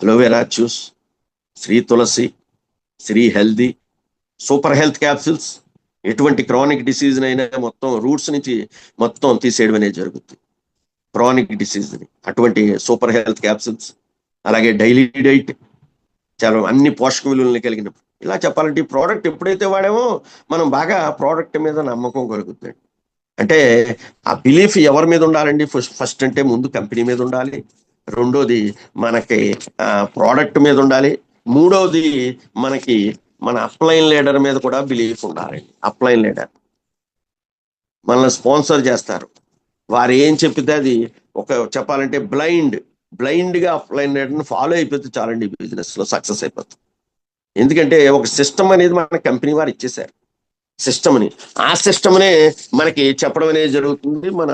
aloe vera juice, Shri Tulsi, Shri healthy, super health capsules. ఎటువంటి క్రానిక్ డిసీజ్ అయినా మొత్తం రూట్స్ నుంచి మొత్తం తీసేయడం అనేది జరుగుతుంది క్రానిక్ డిసీజ్ని. అటువంటి సూపర్ హెల్త్ క్యాప్సూల్స్, అలాగే డైలీ డైట్, చాలా అన్ని పోషక విలువల్ని కలిగిన. ఇలా చెప్పాలంటే ఈ ప్రోడక్ట్ ఎప్పుడైతే వాడామో మనం బాగా ప్రోడక్ట్ మీద నమ్మకం కలుగుతుంది. అంటే ఆ బిలీఫ్ ఎవరి మీద ఉండాలండి? ఫస్ట్ అంటే ముందు కంపెనీ మీద ఉండాలి, రెండోది మనకి ప్రోడక్ట్ మీద ఉండాలి, మూడోది మనకి మన అప్లైన్ లీడర్ మీద కూడా బిలీఫ్ ఉండాలండి. అప్లైన్ లీడర్ మనల్ని స్పాన్సర్ చేస్తారు. వారు ఏం చెప్పితే అది చెప్పాలంటే బ్లైండ్గా అప్లైన్ లీడర్ని ఫాలో అయిపోతే చాలండి బిజినెస్లో సక్సెస్ అయిపోతుంది. ఎందుకంటే ఒక సిస్టమ్ అనేది మన కంపెనీ వారు ఇచ్చేశారు. సిస్టమ్ని. ఆ సిస్టమ్నే మనకి చెప్పడం అనేది జరుగుతుంది మన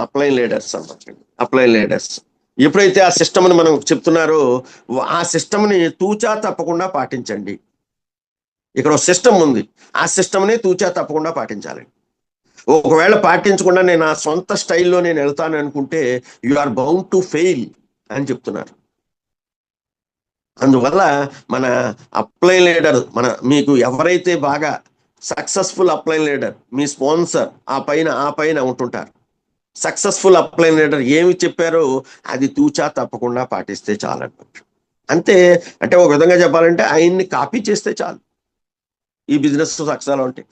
అప్లైన్ లీడర్స్ అన్నమాట. అప్లైన్ లీడర్స్ ఎప్పుడైతే ఆ సిస్టమ్ని మనం చెప్తున్నారో ఆ సిస్టమ్ని తూచా తప్పకుండా పాటించండి. ఇక్కడ ఒక సిస్టమ్ ఉంది, ఆ సిస్టమ్ని తూచా తప్పకుండా పాటించాలి. ఒకవేళ పాటించకుండా నేను నా సొంత స్టైల్లో నేను వెళ్తాను అనుకుంటే you are bound to fail అని చెప్తున్నారు. అందువల్ల మన అప్లైన్ లీడర్, మీకు ఎవరైతే బాగా సక్సెస్ఫుల్ అప్లైన్ లీడర్, మీ స్పాన్సర్ ఆ పైన ఉంటుంటారు. సక్సెస్ఫుల్ అప్లైన్ లీడర్ ఏమి చెప్పారో అది తూచా తప్పకుండా పాటిస్తే చాలన్నమాట. అంతే. అంటే ఒక విధంగా చెప్పాలంటే ఆయన్ని కాపీ చేస్తే చాలు ఈ బిజినెస్ సక్సెస్ అంటే.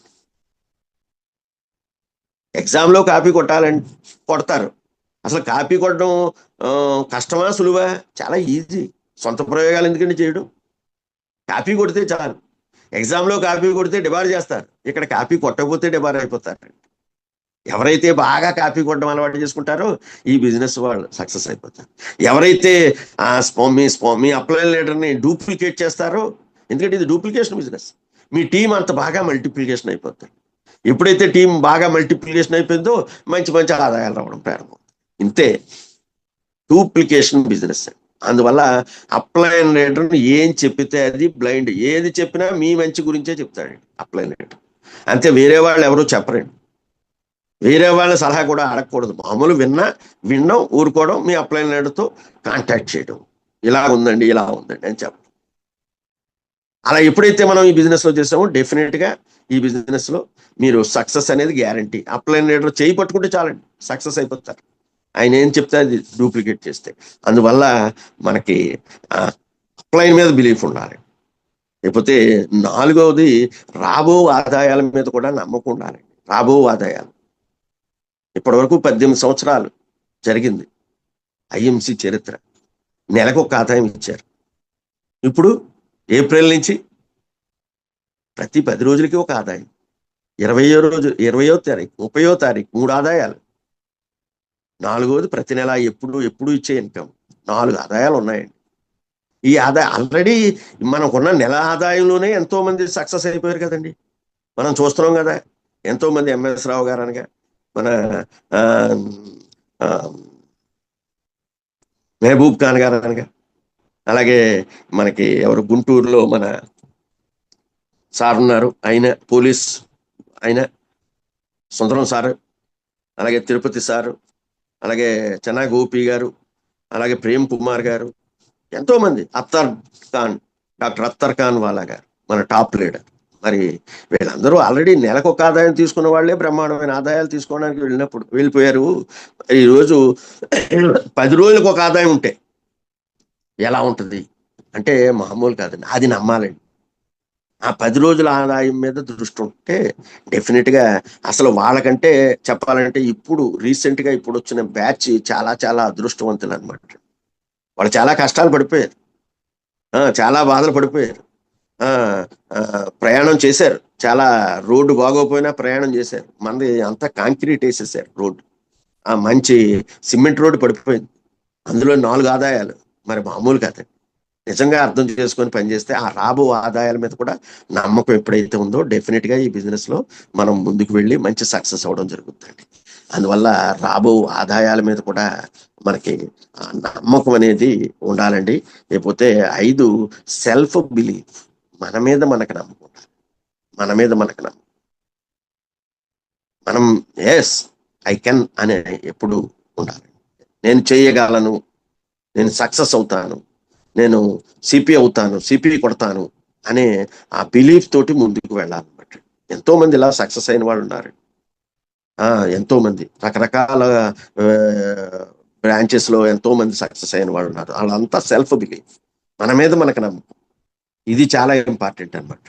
ఎగ్జామ్లో కాపీ కొడతారు. అసలు కాపీ కొట్టడం కష్టమా సులువా? చాలా ఈజీ. సొంత ప్రయోగాలు ఎందుకంటే చేయడం. కాపీ కొడితే చాలు. ఎగ్జామ్లో కాపీ కొడితే డిబార్ చేస్తారు, ఇక్కడ కాపీ కొట్టకపోతే డిబార్ అయిపోతారు. ఎవరైతే బాగా కాపీ కొట్టడం అలవాటు చేసుకుంటారో ఈ బిజినెస్ వాళ్ళు సక్సెస్ అయిపోతారు. ఎవరైతే మీ అప్లైన్ లీడర్ని డూప్లికేట్ చేస్తారో, ఎందుకంటే ఇది డూప్లికేషన్ బిజినెస్, మీ టీం అంత బాగా మల్టిప్లికేషన్ అయిపోతారు. ఎప్పుడైతే టీం బాగా మల్టిప్లికేషన్ అయిపోయిందో మంచి మంచి ఆదాయాలు రావడం ప్రారంభం. ఇంతే డూప్లికేషన్ బిజినెస్. అందువల్ల అప్లైన్ లీడర్ని ఏం చెప్పితే అది బ్లైండ్. ఏది చెప్పినా మీ మంచి గురించే చెప్తాడండి అప్లైన్ లీడర్. అంతే, వేరే వాళ్ళు ఎవరో చెప్పరండి. వేరే వాళ్ళ సలహా కూడా అడగకూడదు. మామూలు వినడం, ఊరుకోవడం, మీ అప్లైన్ లీడర్తో కాంటాక్ట్ చేయడం, ఇలా ఉందండి అని చెప్పడం. అలా ఎప్పుడైతే మనం ఈ బిజినెస్లో చేసామో డెఫినెట్గా ఈ బిజినెస్లో మీరు సక్సెస్ అనేది గ్యారంటీ. అప్లైన్ లీడర్ చేయి పట్టుకుంటే చాలండి, సక్సెస్ అయిపోతారు. ఆయన ఏం చెప్తే అది డూప్లికేట్ చేస్తే. అందువల్ల మనకి అప్లైన్ మీద బిలీఫ్ ఉండాలి. లేకపోతే 4వది రాబో ఆదాయాల మీద కూడా నమ్మకం ఉండాలి. రాబో ఆదాయాలు ఇప్పటి వరకు 18 సంవత్సరాలు జరిగింది ఐఎంసి చరిత్ర. నెలకు ఒక ఆదాయం ఇచ్చారు. ఇప్పుడు ఏప్రిల్ నుంచి ప్రతి 10 రోజులకి ఒక ఆదాయం. 20వ రోజు, 20వ తారీఖు, 30వ తారీఖు 3 ఆదాయాలు. 4వది ప్రతి నెల ఎప్పుడు ఇచ్చే ఇన్కమ్. 4 ఆదాయాలు ఉన్నాయండి. ఈ ఆదాయం ఆల్రెడీ మనకున్న నెల ఆదాయంలోనే ఎంతో మంది సక్సెస్ అయిపోయారు కదండి. మనం చూస్తున్నాం కదా. ఎంతో మంది ఎంఎస్ రావు గారు అనగా, మన మెహబూబ్ ఖాన్ గారు అనగా, అలాగే మనకి ఎవరు గుంటూరులో మన సార్ ఉన్నారు, ఆయన పోలీస్, ఆయన సుందరం సారు, అలాగే తిరుపతి సారు, అలాగే చెన్నా గోపి గారు, అలాగే ప్రేమ్ కుమార్ గారు, ఎంతో మంది, డాక్టర్ అత్తర్ ఖాన్ వాలా గారు మన టాప్ లీడర్. మరి వీళ్ళందరూ ఆల్రెడీ నెలకు ఒక ఆదాయం తీసుకున్న వాళ్ళే బ్రహ్మాండమైన ఆదాయాలు తీసుకోవడానికి వెళ్ళిపోయారు. ఈరోజు 10 రోజులకు ఒక ఆదాయం ఉంటే ఎలా ఉంటుంది అంటే మామూలు కాదండి. అది నమ్మాలండి. ఆ 10 రోజుల ఆదాయం మీద దృష్టి ఉంటే డెఫినెట్గా అసలు వాళ్ళకంటే చెప్పాలంటే ఇప్పుడు రీసెంట్గా ఇప్పుడు వచ్చిన బ్యాచ్ చాలా చాలా అదృష్టవంతులు అనమాట. వాళ్ళు చాలా కష్టాలు పడిపోయారు, చాలా బాధలు పడిపోయారు, ప్రయాణం చేశారు. చాలా రోడ్డు బాగోపోయినా ప్రయాణం చేశారు. మనది అంతా కాంక్రీట్ వేసేసారు రోడ్డు. మంచి సిమెంట్ రోడ్డు పడిపోయింది. అందులో 4 ఆదాయాలు మరి మామూలు కాదండి. నిజంగా అర్థం చేసుకొని పనిచేస్తే ఆ రాబో ఆదాయాల మీద కూడా నమ్మకం ఎప్పుడైతే ఉందో డెఫినెట్గా ఈ బిజినెస్లో మనం ముందుకు వెళ్ళి మంచి సక్సెస్ అవ్వడం జరుగుతుంది. అందువల్ల రాబో ఆదాయాల మీద కూడా మనకి నమ్మకం అనేది ఉండాలండి. లేకపోతే 5 సెల్ఫ్ బిలీఫ్, మన మీద మనకు నమ్మకం ఉండాలి. మనం ఎస్ ఐ కెన్ అనే ఎప్పుడు ఉండాలి. నేను చేయగలను, నేను సక్సెస్ అవుతాను, నేను సిపి అవుతాను, సిపి కొడతాను అనే ఆ బిలీఫ్ తోటి ముందుకు వెళ్ళాలన్నమాట. ఎంతో మంది ఇలా సక్సెస్ అయిన వాళ్ళు ఉన్నారు. ఎంతో మంది రకరకాల బ్రాంచెస్ లో ఎంతో మంది సక్సెస్ అయిన వాళ్ళు ఉన్నారు. వాళ్ళంతా సెల్ఫ్ బిలీఫ్, మన మీద మనకు నమ్మకం. ఇది చాలా ఇంపార్టెంట్ అన్నమాట.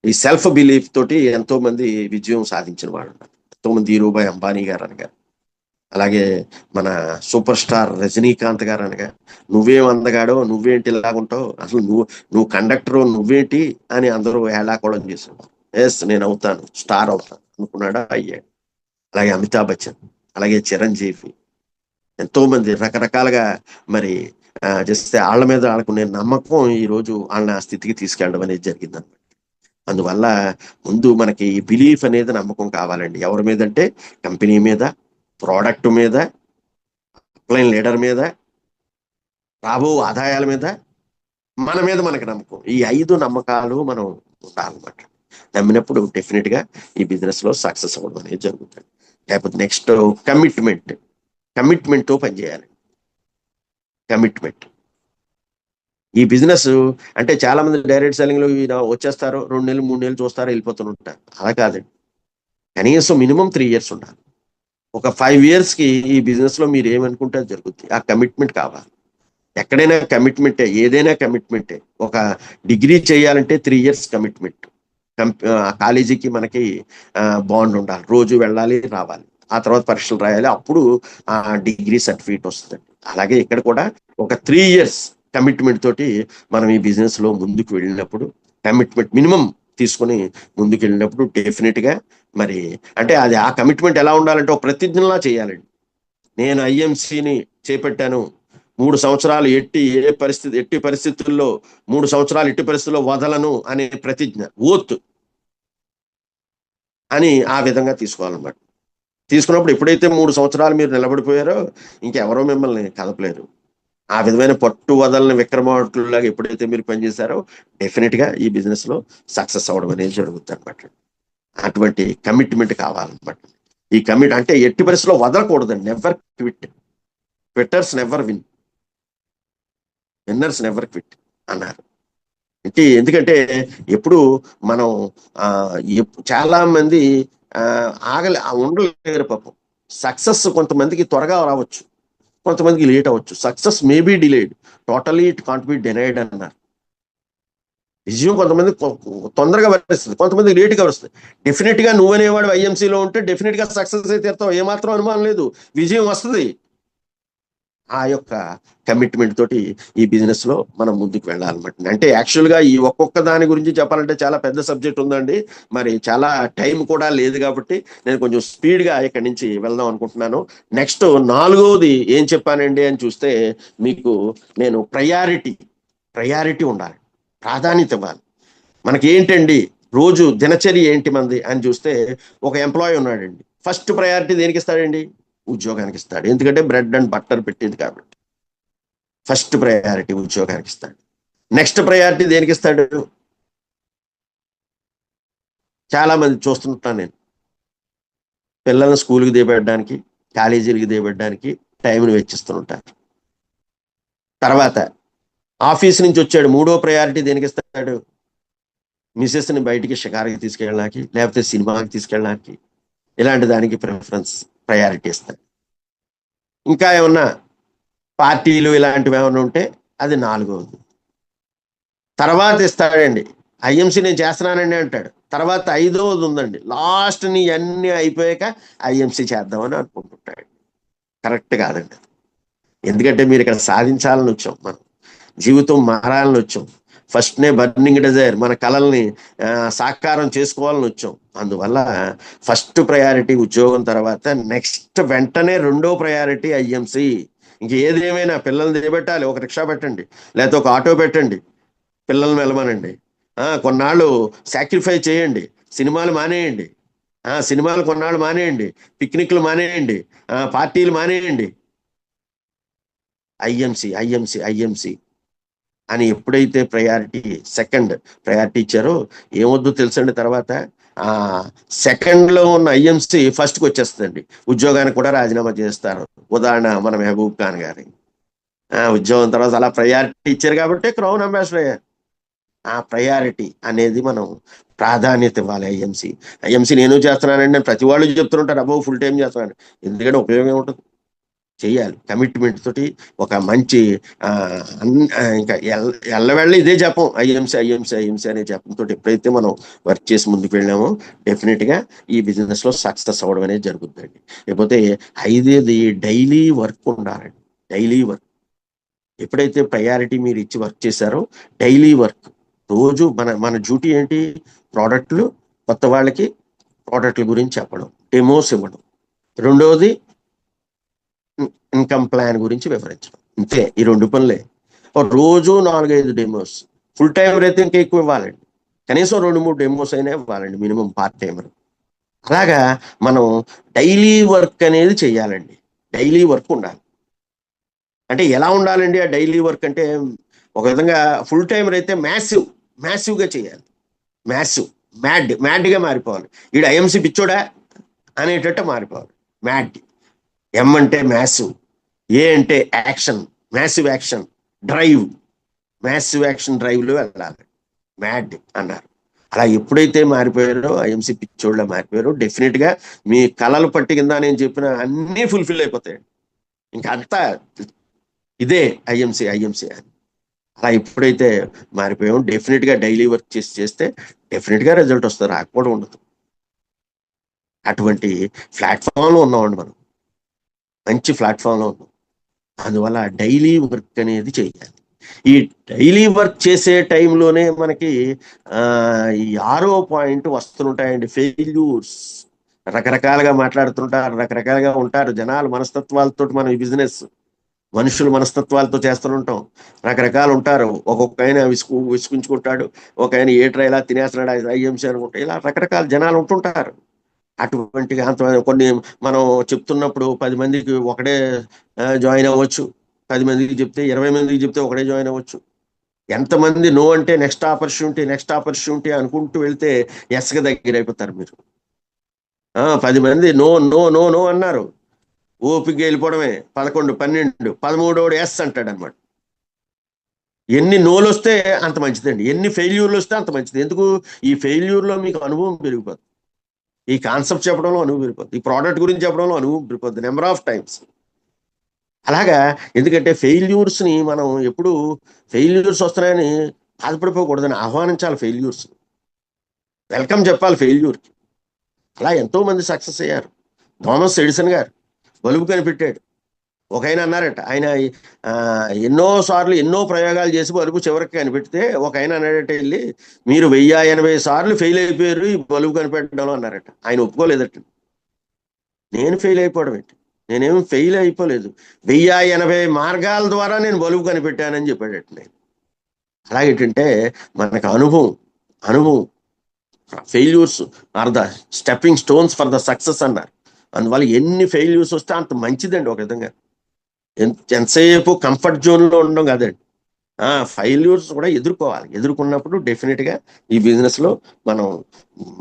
ఈ సెల్ఫ్ బిలీఫ్ తోటి ఎంతో మంది విజయం సాధించిన వాళ్ళు ఉన్నారు. ఎంతో మంది ధీరుభాయ్ అంబానీ గారు అనగా, అలాగే మన సూపర్ స్టార్ రజనీకాంత్ గారు అనగా, నువ్వేం అందగాడో, నువ్వేంటి ఇలాగుంటావు, అసలు నువ్వు కండక్టర్, నువ్వేంటి అని అందరూ ఏడాకోవడం చేశాడు. ఎస్ నేను అవుతాను, స్టార్ అవుతాను అనుకున్నాడా, అయ్యాడు. అలాగే అమితాబ్ బచ్చన్, అలాగే చిరంజీవి, ఎంతో మంది రకరకాలుగా మరి చేస్తే వాళ్ళ మీద వాళ్ళకు నేను నమ్మకం ఈ రోజు వాళ్ళని ఆ స్థితికి తీసుకెళ్ళడం అనేది జరిగిందన్నమాట. అందువల్ల ముందు మనకి బిలీఫ్ అనేది నమ్మకం కావాలండి. ఎవరి మీద అంటే కంపెనీ మీద, ప్రోడక్ట్ మీద, అప్లైన్ లీడర్ మీద, రాబో ఆదాయాల మీద, మన మీద మనకి నమ్మకం. ఈ 5 నమ్మకాలు మనం ఉండాలన్నమాట. నమ్మినప్పుడు డెఫినెట్ గా ఈ బిజినెస్ లో సక్సెస్ అవ్వడం అనేది జరుగుతుంది. లేకపోతే నెక్స్ట్ కమిట్మెంట్ తో పనిచేయాలి. కమిట్మెంట్. ఈ బిజినెస్ అంటే చాలా మంది డైరెక్ట్ సెల్లింగ్ లో వచ్చేస్తారు, 2 నెలలు 3 నెలలు చూస్తారు, వెళ్ళిపోతుంటారు. అలా కాదండి. కనీసం మినిమం 3 years ఉండాలి. ఒక 5 years కి ఈ బిజినెస్ లో మీరు ఏమనుకుంటే జరుగుతుంది. ఆ కమిట్మెంట్ కావాలి. ఎక్కడైనా కమిట్మెంటే, ఏదైనా కమిట్మెంటే. ఒక డిగ్రీ చేయాలంటే 3 years కమిట్మెంట్. కాలేజీకి మనకి బాండ్ ఉండాలి, రోజు వెళ్ళాలి రావాలి, ఆ తర్వాత పరీక్షలు రాయాలి, అప్పుడు ఆ డిగ్రీ సర్టిఫికేట్ వస్తుందండి. అలాగే ఇక్కడ కూడా ఒక 3 years కమిట్మెంట్ తోటి మనం ఈ బిజినెస్ లో ముందుకు వెళ్ళినప్పుడు, కమిట్మెంట్ మినిమం తీసుకుని ముందుకు వెళ్ళినప్పుడు డెఫినెట్ గా మరి అంటే అది ఆ కమిట్మెంట్ ఎలా ఉండాలంటే ఒక ప్రతిజ్ఞలా చేయాలండి. నేను ఐఎంసీని చేపట్టాను, 3 సంవత్సరాలు ఎట్టి పరిస్థితుల్లో 3 సంవత్సరాలు ఎట్టి పరిస్థితుల్లో వదలను అనే ప్రతిజ్ఞ, ఓత్ అని ఆ విధంగా తీసుకోవాలన్నమాట. తీసుకున్నప్పుడు ఎప్పుడైతే 3 సంవత్సరాలు మీరు నిలబడిపోయారో ఇంకెవరో మిమ్మల్ని కదపలేరు. ఆ విధమైన పట్టు వదలని విక్రమార్కుల్లాగా ఎప్పుడైతే మీరు పనిచేశారో డెఫినెట్ గా ఈ బిజినెస్ లో సక్సెస్ అవ్వడం అనేది జరుగుతుంది అనమాట. అటువంటి కమిట్మెంట్ కావాలన్నమాట. ఈ అంటే ఎట్టి పరిస్థితిలో వదలకూడదండి. Never quit. Quitters never win, winners never quit అన్నారు. ఎందుకంటే ఎప్పుడు మనం చాలా మంది ఉండలేరు పాపం. సక్సెస్ కొంతమందికి త్వరగా రావచ్చు, కొంతమందికి లేట్ అవ్వచ్చు. Success may be delayed, totally it can't be denied అన్నారు. విజయం కొంతమంది తొందరగా వస్తుంది, కొంతమంది లేట్గా వస్తుంది. డెఫినెట్ గా నువ్వు అనేవాడు ఐఎంసీలో ఉంటే డెఫినెట్ గా సక్సెస్ అయితే తీరుతావు, ఏమాత్రం అనుమానం లేదు, విజయం వస్తుంది. ఆ యొక్క కమిట్మెంట్ తోటి ఈ బిజినెస్ లో మనం ముందుకు వెళ్ళాలన్నమాట. అంటే యాక్చువల్ గా ఈ ఒక్కొక్క దాని గురించి చెప్పాలంటే చాలా పెద్ద సబ్జెక్ట్ ఉందండి. మరి చాలా టైం కూడా లేదు కాబట్టి నేను కొంచెం స్పీడ్ గా ఇక్కడి నుంచి వెళ్దాం అనుకుంటున్నాను. నెక్స్ట్ 4వది ఏం చెప్పానండి అని చూస్తే, మీకు నేను ప్రయారిటీ ఉండాలి, ప్రాధాన్యత ఇవ్వాలి. మనకి ఏంటండి రోజు దినచర్య ఏంటి మంది అని చూస్తే, ఒక ఎంప్లాయీ ఉన్నాడండి, ఫస్ట్ ప్రయారిటీ దేనికి ఇస్తాడండి? ఉద్యోగానికి ఇస్తాడు. ఎందుకంటే బ్రెడ్ అండ్ బట్టర్ పెట్టేది కాబట్టి ఫస్ట్ ప్రయారిటీ ఉద్యోగానికి ఇస్తాడు. నెక్స్ట్ ప్రయారిటీ దేనికి ఇస్తాడు? చాలా మంది చూస్తుంటాను నేను, పిల్లల్ని స్కూల్కి దిగబెట్టడానికి, కాలేజీలకి దిగబెట్టడానికి టైంని వెచ్చిస్తుంటారు. తర్వాత ఆఫీస్ నుంచి వచ్చాడు, 3వ ప్రయారిటీ దేనికి ఇస్తాడు? మిసెస్ని బయటికి షికారుకి తీసుకెళ్ళడానికి, లేకపోతే సినిమాకి తీసుకెళ్ళడానికి, ఇలాంటి దానికి ప్రయారిటీ ఇస్తాడు. ఇంకా ఏమన్నా పార్టీలు ఇలాంటివి ఏమైనా ఉంటే అది 4వది. తర్వాత ఇస్తాడండి, ఐఎంసీ నేను చేస్తున్నానండి అంటాడు. తర్వాత 5వది ఉందండి, లాస్ట్ ని అన్ని అయిపోయాక ఐఎంసీ చేద్దామని అనుకుంటుంటాడు. కరెక్ట్ కాదండి. ఎందుకంటే మీరు ఇక్కడ సాధించాలని వచ్చాం, మనం జీవితం మారాలని వచ్చాం, ఫస్ట్నే బర్నింగ్ డిజైర్, మన కళల్ని సాకారం చేసుకోవాలని వచ్చాం. అందువల్ల ఫస్ట్ ప్రయారిటీ ఉద్యోగం, తర్వాత నెక్స్ట్ వెంటనే 2వ ప్రయారిటీ ఐఎంసీ. ఇంకేది ఏమైనా పిల్లల్ని దిగబెట్టాలి, ఒక రిక్షా పెట్టండి, లేకపోతే ఒక ఆటో పెట్టండి, పిల్లల్ని వెళ్ళమనండి, కొన్నాళ్ళు సాక్రిఫై చేయండి, సినిమాలు మానేయండి, సినిమాలు కొన్నాళ్ళు మానేయండి, పిక్నిక్లు మానేయండి, పార్టీలు మానేయండి, ఐఎంసీ అని ఎప్పుడైతే సెకండ్ ప్రయారిటీ ఇచ్చారో ఏమొద్దు తెలుసండి. తర్వాత సెకండ్లో ఉన్న ఐఎంసీ ఫస్ట్కి వచ్చేస్తుందండి. ఉద్యోగానికి కూడా రాజీనామా చేస్తారు. ఉదాహరణ మన మెహబూబ్ ఖాన్ గారి ఉద్యోగం తర్వాత అలా ప్రయారిటీ ఇచ్చారు కాబట్టి క్రౌన్ అంబాసిడర్ అయ్యారు. ఆ ప్రయారిటీ అనేది మనం ప్రాధాన్యత ఇవ్వాలి. ఐఎంసీ నేను చేస్తున్నానండి అని ప్రతి వాళ్ళు చెప్తుంటారు, అబ్బో ఫుల్ టైం చేస్తున్నాను. ఎందుకంటే ఉపయోగం ఉంటుంది, చేయాలి. కమిట్మెంట్ తోటి ఒక మంచి ఇంకా ఎల్లవెళ్ళ ఇదే చెప్పం, ఐఎంసీ అనే చెప్పంతో ఎప్పుడైతే మనం వర్క్ చేసి ముందుకు వెళ్ళామో డెఫినెట్ గా ఈ బిజినెస్ లో సక్సెస్ అవ్వడం అనేది జరుగుతుందండి. లేకపోతే 5వది డైలీ వర్క్ ఉండాలండి. డైలీ వర్క్ ఎప్పుడైతే ప్రయారిటీ మీరు ఇచ్చి వర్క్ చేశారో, డైలీ వర్క్ రోజు మన డ్యూటీ ఏంటి? ప్రోడక్ట్లు, కొత్త వాళ్ళకి ప్రోడక్ట్ల గురించి చెప్పడం, డెమోస్ ఇవ్వడం. 2వది ఇన్కమ్ ప్లాన్ గురించి వివరించడం. అంతే, ఈ 2 పనులే. రోజు 4-5 డెమోస్. ఫుల్ టైం అయితే ఇంకా ఎక్కువ ఇవ్వాలండి. కనీసం 2-3 డెమోస్ అయినా ఇవ్వాలండి మినిమం పార్ట్ టైమర్. అలాగా మనం డైలీ వర్క్ అనేది చెయ్యాలండి. డైలీ వర్క్ ఉండాలి. అంటే ఎలా ఉండాలండి ఆ డైలీ వర్క్ అంటే, ఒక విధంగా ఫుల్ టైమర్ అయితే మ్యాసివ్గా చేయాలి. మ్యాడ్గా మారిపోవాలి. ఈడు ఐఎంసీ పిచ్చోడా అనేటట్టు మారిపోవాలి. మ్యాడ్. ఎం అంటే మ్యాసివ్, ఏ అంటే యాక్షన్, మ్యాసివ్ యాక్షన్ డ్రైవ్లో వెళ్ళాలి. మ్యాడ్ అన్నారు. అలా ఎప్పుడైతే మారిపోయారో, ఐఎంసీ పిచ్చోళ్ళ మారిపోయారో, డెఫినెట్గా మీ కళలు పట్టి కింద నేను చెప్పిన అన్నీ ఫుల్ఫిల్ అయిపోతాయి. ఇంకా అంతా ఇదే ఐఎంసీ అని. అలా ఎప్పుడైతే మారిపోయామో డెఫినెట్గా డైలీ వర్క్ చేస్తే డెఫినెట్గా రిజల్ట్ వస్తుంది, రాకపోవడం ఉండదు. అటువంటి ప్లాట్ఫామ్లో ఉన్నామండి మనం, మంచి ప్లాట్ఫామ్లో ఉన్నాం. అందువల్ల డైలీ వర్క్ అనేది చేయాలి. ఈ డైలీ వర్క్ చేసే టైంలోనే మనకి ఈ 6వ పాయింట్ వస్తుంటాయండి, ఫెయిల్యూర్స్. రకరకాలుగా మాట్లాడుతుంటారు, రకరకాలుగా ఉంటారు జనాలు, మనస్తత్వాలతో మనం ఈ బిజినెస్ మనుషులు మనస్తత్వాలతో చేస్తుంటాం. రకరకాలు ఉంటారు. ఒక్కొక్క ఆయన విసుకుంచుకుంటాడు, ఒక ఆయన ఏట్రా ఇలా తినేస్తున్నాడు ఐఎంసీ అనుకుంటా, ఇలా రకరకాల జనాలు ఉంటుంటారు. అటువంటి కొన్ని మనం చెప్తున్నప్పుడు 10 మందికి ఒకడే జాయిన్ అవ్వచ్చు, 10 మందికి చెప్తే 20 మందికి చెప్తే ఒకడే జాయిన్ అవ్వచ్చు. ఎంతమంది నో అంటే నెక్స్ట్ ఆపర్చునిటీ అనుకుంటూ వెళ్తే ఎస్గా దగ్గర అయిపోతారు మీరు. 10 మంది నో నో నో నో అన్నారు, ఓపిక వెళ్ళిపోవడమే. 11, 12, 13 ఎస్ అంటాడు అనమాట. ఎన్ని నోలు వస్తే అంత మంచిదండి, ఎన్ని ఫెయిల్యూర్లు వస్తే అంత మంచిది. ఎందుకు? ఈ ఫెయిల్యూర్లో మీకు అనుభవం పెరిగిపోతుంది, ఈ కాన్సెప్ట్ చెప్పడంలో అనుభవం పెరిగిపోద్ది, ఈ ప్రోడక్ట్ గురించి చెప్పడంలో అనుభవం పెరిగిపోద్ది నెంబర్ ఆఫ్ టైమ్స్. అలాగా, ఎందుకంటే ఫెయిల్యూర్స్ని మనం ఎప్పుడు ఫెయిల్యూర్స్ వస్తున్నాయని బాధపడిపోకూడదని ఆహ్వానించాలి. ఫెయిల్యూర్స్ వెల్కమ్ చెప్పాలి ఫెయిల్యూర్కి. అలా ఎంతో మంది సక్సెస్ అయ్యారు. థామస్ ఎడిసన్ గారు బల్బు కనిపెట్టాడు. ఒక ఆయన అన్నారట, ఆయన ఎన్నోసార్లు ఎన్నో ప్రయోగాలు చేసి బల్బు చివరికి కనిపెడితే ఒక ఆయన అన్నాడట వెళ్ళి, మీరు 1080 సార్లు ఫెయిల్ అయిపోయారు ఈ బల్బు కనిపెట్టడంలో అన్నారట. ఆయన ఒప్పుకోలేదట. నేను ఫెయిల్ అయిపోవడం ఏంటి, నేనేం ఫెయిల్ అయిపోలేదు, 1080 మార్గాల ద్వారా నేను బల్బు కనిపెట్టానని చెప్పాడట. నేను అలాగేంటంటే మనకు అనుభవం failures are the stepping stones for the success అన్నారు. అందువల్ల ఎన్ని ఫెయిల్యూర్స్ వస్తే అంత మంచిదండి. ఒక విధంగా ఎంతసేపు కంఫర్ట్ జోన్లో ఉండడం కాదండి, ఫెయిల్యూర్స్ కూడా ఎదుర్కొన్నప్పుడు డెఫినెట్గా ఈ బిజినెస్లో మనం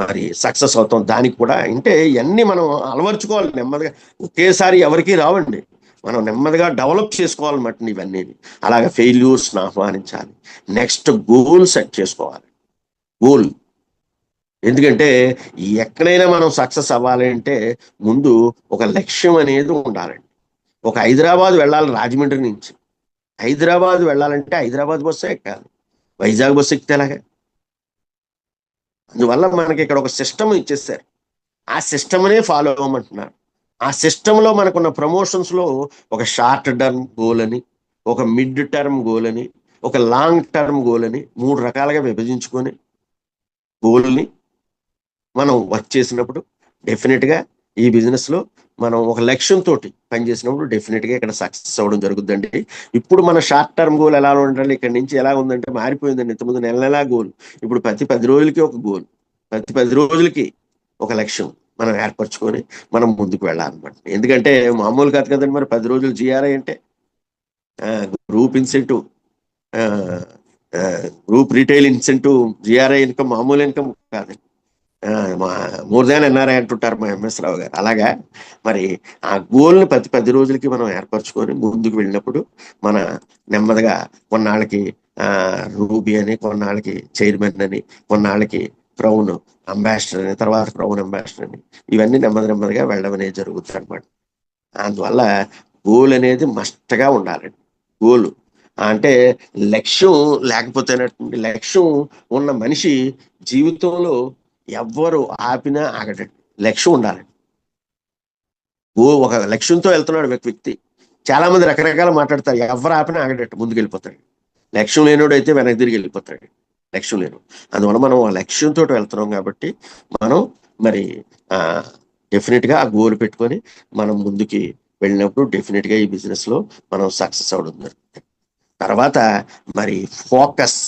మరి సక్సెస్ అవుతాం. దానికి కూడా అంటే ఇవన్నీ మనం అలవర్చుకోవాలి నెమ్మదిగా, ఒకేసారి ఎవరికి రావండి. మనం నెమ్మదిగా డెవలప్ చేసుకోవాలన్నమాట ఇవన్నీ. అలాగే ఫెయిల్యూర్స్ని ఆహ్వానించాలి. నెక్స్ట్ గోల్ సెట్ చేసుకోవాలి. గోల్ ఎందుకంటే ఎక్కడైనా మనం సక్సెస్ అవ్వాలి అంటే ముందు ఒక లక్ష్యం అనేది ఉండాలండి. ఒక హైదరాబాద్ వెళ్ళాలి, రాజమండ్రి నుంచి హైదరాబాద్ వెళ్ళాలంటే హైదరాబాద్ బస్సు ఎక్కాలి, వైజాగ్ బస్సు ఎక్కితే ఎలాగా? అందువల్ల మనకి ఇక్కడ ఒక సిస్టమ్ ఇచ్చేసారు, ఆ సిస్టమ్నే ఫాలో అవ్వమంటున్నారు. ఆ సిస్టంలో మనకున్న ప్రమోషన్స్లో ఒక షార్ట్ టర్మ్ గోల్ అని, ఒక మిడ్ టర్మ్ గోల్ అని, ఒక లాంగ్ టర్మ్ గోల్ అని 3 రకాలుగా విభజించుకొని గోల్ని మనం వర్క్ చేసినప్పుడు డెఫినెట్గా ఈ బిజినెస్లో మనం ఒక లక్ష్యంతో పనిచేసినప్పుడు డెఫినెట్గా ఇక్కడ సక్సెస్ అవ్వడం జరుగుతుందండి. ఇప్పుడు మన షార్ట్ టర్మ్ గోల్ ఎలా ఉండాలి, ఇక్కడ నుంచి ఎలా ఉందంటే మారిపోయిందండి. ఇంతకుముందు నెల గోల్, ఇప్పుడు ప్రతి 10 రోజులకి ఒక గోల్, ప్రతి 10 రోజులకి ఒక లక్ష్యం మనం ఏర్పరచుకొని మనం ముందుకు వెళ్ళాలన్నమాట. ఎందుకంటే మామూలు కాదు కదండి, మరి 10 రోజులు GRI అంటే group incentive, group retail incentive, GRI income మామూలు ఇన్కమ్ కాదండి. మోర్ దాన్ NRI అంటుంటారు మా MS రావు గారు. అలాగా మరి ఆ గోల్ని ప్రతి 10 రోజులకి మనం ఏర్పరచుకొని ముందుకు వెళ్ళినప్పుడు మన నెమ్మదిగా కొన్నాళ్ళకి రూబీ అని, కొన్నాళ్ళకి చైర్మన్ అని, కొన్నాళ్ళకి క్రౌన్ అంబాసిడర్ అని, తర్వాత క్రౌన్ అంబాసిడర్ అని, ఇవన్నీ నెమ్మదిగా వెళ్ళడం అనేది జరుగుతుంది అనమాట. అందువల్ల గోల్ అనేది మస్ట్గా ఉండాలండి. గోల్ అంటే లక్ష్యం లేకపోతే, లక్ష్యం ఉన్న మనిషి జీవితంలో ఎవ్వరు ఆపినా ఆగడండి. లక్ష్యం ఉండాలండి. ఒక లక్ష్యంతో వెళ్తున్నాడు వ్యక్తి. చాలా మంది రకరకాల మాట్లాడతారు, ఎవరు ఆపినా ఆగడట్టు ముందుకు వెళ్ళిపోతాడు. లక్ష్యం లేనోడు అయితే వెనక్కి తిరిగి వెళ్ళిపోతాడు, లక్ష్యం లేను. అందువల్ల మనం ఆ లక్ష్యంతో వెళ్తున్నాం కాబట్టి మనం మరి డెఫినెట్గా ఆ గోల్ పెట్టుకొని మనం ముందుకి వెళ్ళినప్పుడు డెఫినెట్గా ఈ బిజినెస్లో మనం సక్సెస్ అవడం జరుగుతుంది. తర్వాత మరి ఫోకస్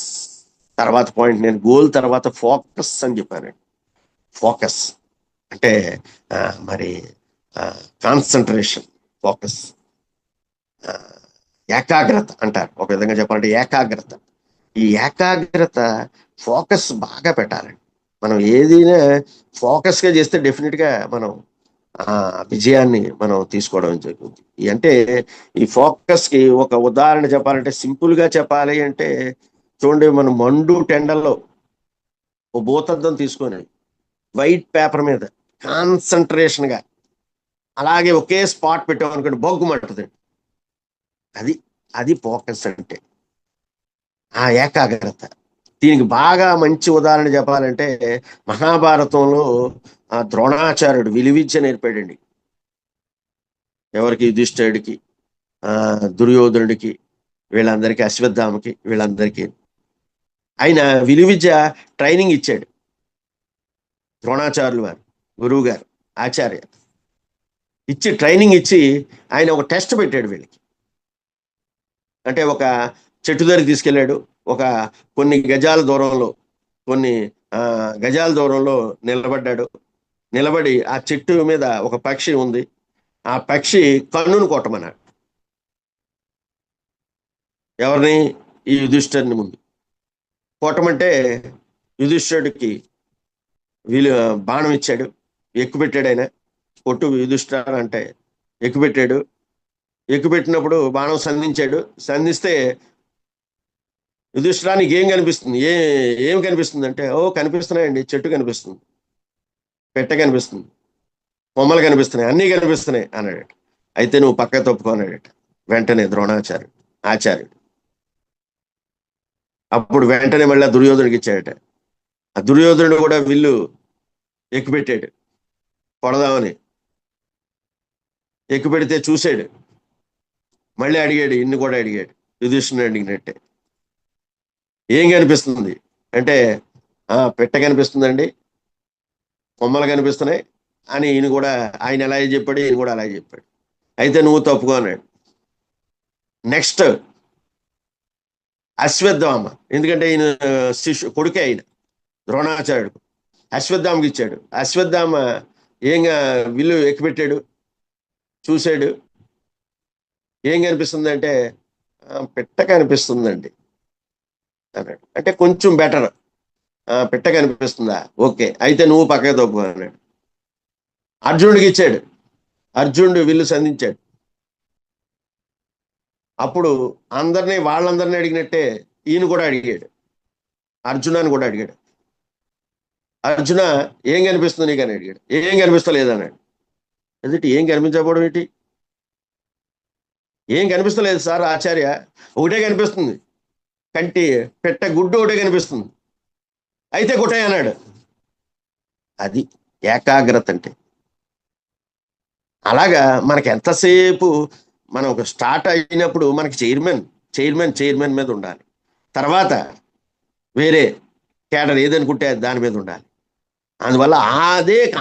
తర్వాత పాయింట్ నేను గోల్ తర్వాత ఫోకస్ అని చెప్పానండి. ఫోకస్ అంటే మరి కాన్సన్ట్రేషన్, ఫోకస్, ఏకాగ్రత అంటారు. ఒక విధంగా చెప్పాలంటే ఏకాగ్రత. ఈ ఏకాగ్రత, ఫోకస్ బాగా పెట్టాలండి. మనం ఏదైనా ఫోకస్గా చేస్తే డెఫినెట్గా మనం విజయాన్ని మనం తీసుకోవడం జరుగుతుంది. అంటే ఈ ఫోకస్కి ఒక ఉదాహరణ చెప్పాలంటే, సింపుల్గా చెప్పాలి అంటే చూడండి, మనం మండు టెండల్లో ఓ భూతద్దం తీసుకొని వైట్ పేపర్ మీద కాన్సన్ట్రేషన్గా అలాగే ఒకే స్పాట్ పెట్టామనుకోండి, బొగ్గుమంటుందండి. అది అది ఫోకస్ అంటే, ఆ ఏకాగ్రత. దీనికి బాగా మంచి ఉదాహరణ చెప్పాలంటే మహాభారతంలో ద్రోణాచార్యుడు విలువిద్య నేర్పాడండి. ఎవరికి? యుధిష్ఠిరుడికి, దుర్యోధనుడికి, వీళ్ళందరికీ, అశ్వత్థామకి, వీళ్ళందరికీ ఆయన విలువిద్య ట్రైనింగ్ ఇచ్చాడు. ద్రోణాచార్యులు వారు, గురువు గారు, ఆచార్య ఇచ్చి ట్రైనింగ్ ఇచ్చి ఆయన ఒక టెస్ట్ పెట్టాడు వీళ్ళకి. అంటే ఒక చెట్టు దగ్గరికి తీసుకెళ్ళాడు. ఒక కొన్ని గజాల దూరంలో నిలబడ్డాడు. నిలబడి ఆ చెట్టు మీద ఒక పక్షి ఉంది. ఆ పక్షి కన్నును కొట్టమన్నాడు. ఎవరిని? ఈ యుధిష్ఠిరుని ముందు కొట్టమంటే యుధిష్ఠిరుడికి బాణం ఇచ్చాడు, ఎక్కుపెట్టాడు. ఆయన కొట్టు యుధిష్ఠిర అంటే ఎక్కుపెట్టాడు. ఎక్కుపెట్టినప్పుడు బాణం సంధిస్తే యుధిష్ఠిరానికి ఏం కనిపిస్తుంది? ఏం కనిపిస్తుంది అంటే, కనిపిస్తున్నాయండి, చెట్టు కనిపిస్తుంది, పెట్ట కనిపిస్తుంది, కొమ్మలు కనిపిస్తున్నాయి, అన్నీ కనిపిస్తున్నాయి అన్నాడు. అయితే నువ్వు పక్క తప్పుకో అన్నాడట వెంటనే ఆచార్యుడు. అప్పుడు వెంటనే మళ్ళీ దుర్యోధనుడికి ఇచ్చాడట. ఆ దుర్యోధనుడు కూడా విల్లు ఎక్కుపెట్టాడు కొడదామని. ఎక్కుపెడితే చూశాడు, మళ్ళీ అడిగాడు, ఇన్ని కూడా అడిగాడు. యుధిష్ఠిరుడు అడిగినట్టే, ఏం కనిపిస్తుంది అంటే, పెట్ట కనిపిస్తుందండి, కొమ్మలు కనిపిస్తున్నాయి అని ఆయన ఎలా చెప్పాడు, ఈయన కూడా అలాగే చెప్పాడు. అయితే నువ్వు తప్పుకో అన్నాడు. నెక్స్ట్ అశ్వత్థామ, ఎందుకంటే ఈయన కొడుకే ఆయన, ద్రోణాచార్యుడు అశ్వత్థామకి ఇచ్చాడు. అశ్వత్థామ విల్లు ఎక్కుపెట్టాడు, చూశాడు, ఏం కనిపిస్తుంది అంటే, పెట్ట కనిపిస్తుందండి అన్నాడు. అంటే కొంచెం బెటర్, పెట్ట కనిపిస్తుందా, ఓకే, అయితే నువ్వు పక్కకు తప్పు అన్నాడు. అర్జునుడికి ఇచ్చాడు. అర్జునుడు విల్లు సంధించాడు. అప్పుడు వాళ్ళందరినీ అడిగినట్టే ఈయన కూడా అడిగాడు, అర్జునాన్ని కూడా అడిగాడు. అర్జున, ఏం కనిపిస్తుంది నీకు అని అడిగాడు. ఏం కనిపిస్తలేదన్నాడు. ఎదుటి ఏం కనిపించకపోవడం ఏంటి? ఏం కనిపిస్తలేదు సార్ ఆచార్య, ఒకటే కనిపిస్తుంది, పెట్ట గుడ్డు ఒకటే కనిపిస్తుంది, అయితే గుట్టాయి అన్నాడు. అది ఏకాగ్రత అంటే. అలాగా మనకి ఎంతసేపు మనం ఒక స్టార్ట్ అయినప్పుడు మనకి చైర్మన్ మీద ఉండాలి. తర్వాత వేరే క్యాడర్ ఏదనుకుంటే దాని మీద ఉండాలి. అందువల్ల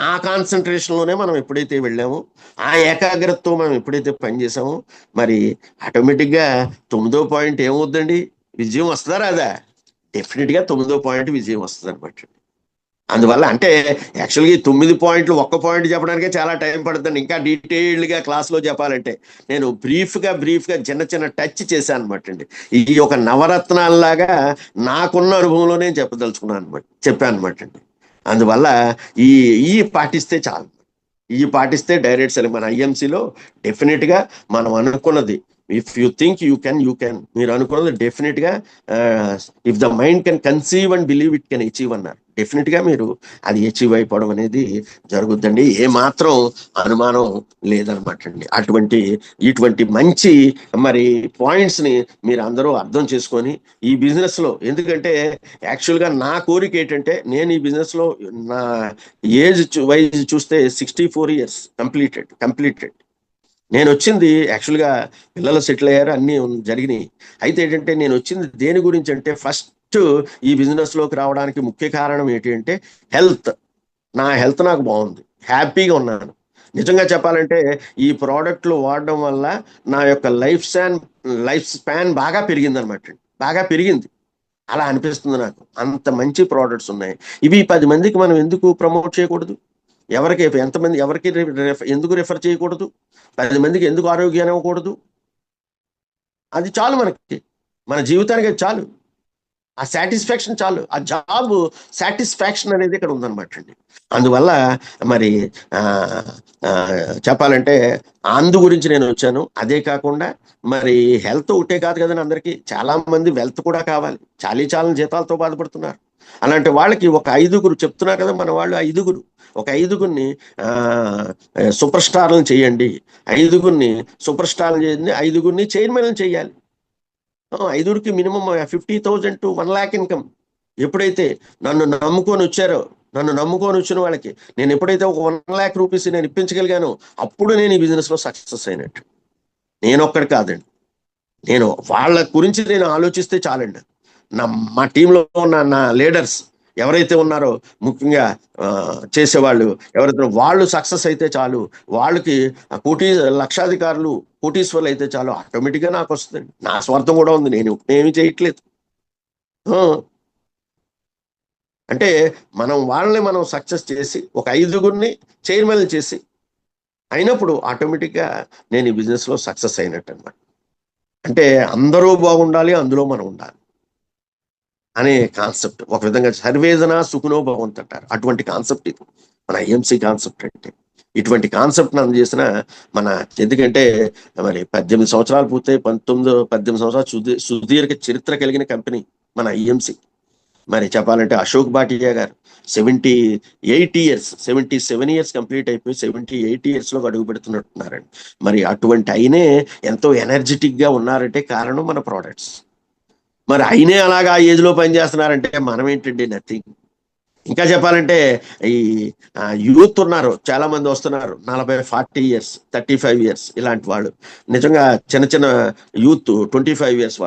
ఆ కాన్సన్ట్రేషన్లోనే మనం ఎప్పుడైతే వెళ్ళామో, ఆ ఏకాగ్రతతో మనం ఎప్పుడైతే పనిచేసామో, మరి ఆటోమేటిక్గా 9వ పాయింట్ ఏమవుద్దండి? విజయం వస్తుందా రాదా? డెఫినెట్గా 9వ పాయింట్ విజయం వస్తుంది అనమాట. అందువల్ల అంటే యాక్చువల్గా ఈ 9 పాయింట్లు ఒక్క పాయింట్ చెప్పడానికే చాలా టైం పడుతుంది. ఇంకా డీటెయిల్డ్గా క్లాస్లో చెప్పాలంటే నేను బ్రీఫ్గా చిన్న చిన్న టచ్ చేశాను అనమాట అండి. ఈ ఒక నవరత్నాల్లాగా నాకున్న అనుభవంలో నేను చెప్పాను అనమాట అండి. అందువల్ల ఈ పాటిస్తే చాలు. పాటిస్తే డైరెక్ట్ సెలెక్ట్ మన ఐఎంసీలో డెఫినెట్గా మనం అనుకున్నది, if you think you can, మీరు అనుకున్నది డెఫినెట్గా, if the mind can conceive and believe it can achieve అన్నారు. డెఫినెట్గా మీరు అది అచీవ్ అయిపోవడం అనేది జరుగుద్దండి. ఏ మాత్రం అనుమానం లేదనమాట అండి. ఇటువంటి మంచి మరి పాయింట్స్ని మీరు అందరూ అర్థం చేసుకొని ఈ బిజినెస్లో, ఎందుకంటే యాక్చువల్గా నా కోరిక ఏంటంటే, నేను ఈ బిజినెస్లో నా ఏజ్ వైజ్ చూస్తే 64 years కంప్లీటెడ్. నేను వచ్చింది యాక్చువల్గా పిల్లలు సెటిల్ అయ్యారు, అన్నీ జరిగినాయి. అయితే ఏంటంటే నేను వచ్చింది దేని గురించి అంటే, ఫస్ట్ ఈ బిజినెస్లోకి రావడానికి ముఖ్య కారణం ఏంటి అంటే హెల్త్. నా హెల్త్ నాకు బాగుంది, హ్యాపీగా ఉన్నాను. నిజంగా చెప్పాలంటే ఈ ప్రోడక్ట్లు వాడడం వల్ల నా యొక్క లైఫ్ స్పాన్ బాగా పెరిగింది అనమాట. బాగా పెరిగింది. అలా అనిపిస్తుంది నాకు. అంత మంచి ప్రోడక్ట్స్ ఉన్నాయి. ఇవి 10 మందికి మనం ఎందుకు ప్రమోట్ చేయకూడదు? ఎవరికి ఎంతమంది ఎవరికి ఎందుకు రిఫర్ చేయకూడదు? 10 మందికి ఎందుకు ఆరోగ్యాన్ని ఇవ్వకూడదు? అది చాలు మనకి, మన జీవితానికి అది చాలు. ఆ సాటిస్ఫాక్షన్ చాలు. ఆ జాబ్ సాటిస్ఫాక్షన్ అనేది ఇక్కడ ఉందన్నమాట అండి. అందువల్ల మరి ఆ ఆ, చెప్పాలంటే అందు గురించి నేను వచ్చాను. అదే కాకుండా మరి హెల్త్ ఒకటే కాదు కదండి, అందరికీ చాలా మంది వెల్త్ కూడా కావాలి. చాలీ జీతాలతో బాధపడుతున్నారు. అలాంటి వాళ్ళకి ఒక 5గురు చెప్తున్నారు కదా మన వాళ్ళు, 5గురు, ఒక 5గురిని సూపర్ స్టార్లను చేయండి, 5గురిని సూపర్ స్టార్లు చేయండి, 5గురిని చైర్మన్ చేయాలి. 5గురికి మినిమం 50,000 to 1 lakh ఇన్కమ్. ఎప్పుడైతే నన్ను నమ్ముకొని వచ్చిన వాళ్ళకి నేను ఎప్పుడైతే ఒక 1 lakh రూపీస్ నేను ఇప్పించగలిగానో అప్పుడు నేను ఈ బిజినెస్ లో సక్సెస్ అయినట్టు. నేను ఒక్కడి కాదండి, నేను వాళ్ళ గురించి నేను ఆలోచిస్తే చాలండి. మా టీంలో ఉన్న నా లీడర్స్ ఎవరైతే ఉన్నారో, ముఖ్యంగా చేసేవాళ్ళు ఎవరైతే వాళ్ళు సక్సెస్ అయితే చాలు, వాళ్ళకి లక్షాధికారులు కోటీశ్వర్లు అయితే చాలు, ఆటోమేటిక్గా నాకు వస్తుందండి. నా స్వార్థం కూడా ఉంది, నేను ఏమి చేయట్లేదు. అంటే మనం సక్సెస్ చేసి ఒక 5గురిని చైర్మన్ చేసి అయినప్పుడు ఆటోమేటిక్గా నేను ఈ బిజినెస్లో సక్సెస్ అయినట్టు అనమాట. అంటే అందరూ బాగుండాలి, అందులో మనం ఉండాలి అనే కాన్సెప్ట్. ఒక విధంగా సర్వేదన సుఖనో భవంత్ అంటారు, అటువంటి కాన్సెప్ట్ ఇది మన ఐఎంసి కాన్సెప్ట్. అంటే ఇటువంటి కాన్సెప్ట్ అందజేసిన మన, ఎందుకంటే మరి 18 సంవత్సరాలు పూర్తయి 18 సంవత్సరాలు సుదీర్ఘ చరిత్ర కలిగిన కంపెనీ మన ఐఎంసి. మరి చెప్పాలంటే అశోక్ భాటియా గారు 77 ఇయర్స్ కంప్లీట్ అయిపోయి 78 ఇయర్స్ లో అడుగు పెడుతున్నట్టున్నారండి. మరి అటువంటి అయినే ఎంతో ఎనర్జెటిక్ గా ఉన్నారంటే కారణం మన ప్రోడక్ట్స్. మరి అయినే అలాగా ఆ ఏజ్ లో పనిచేస్తున్నారంటే మనం ఏంటండి, నథింగ్. ఇంకా చెప్పాలంటే ఈ యూత్ ఉన్నారు, చాలా మంది వస్తున్నారు, 40-40 ఇయర్స్, 35 ఇయర్స్ ఇలాంటి వాళ్ళు. నిజంగా చిన్న యూత్ 25 ఇయర్స్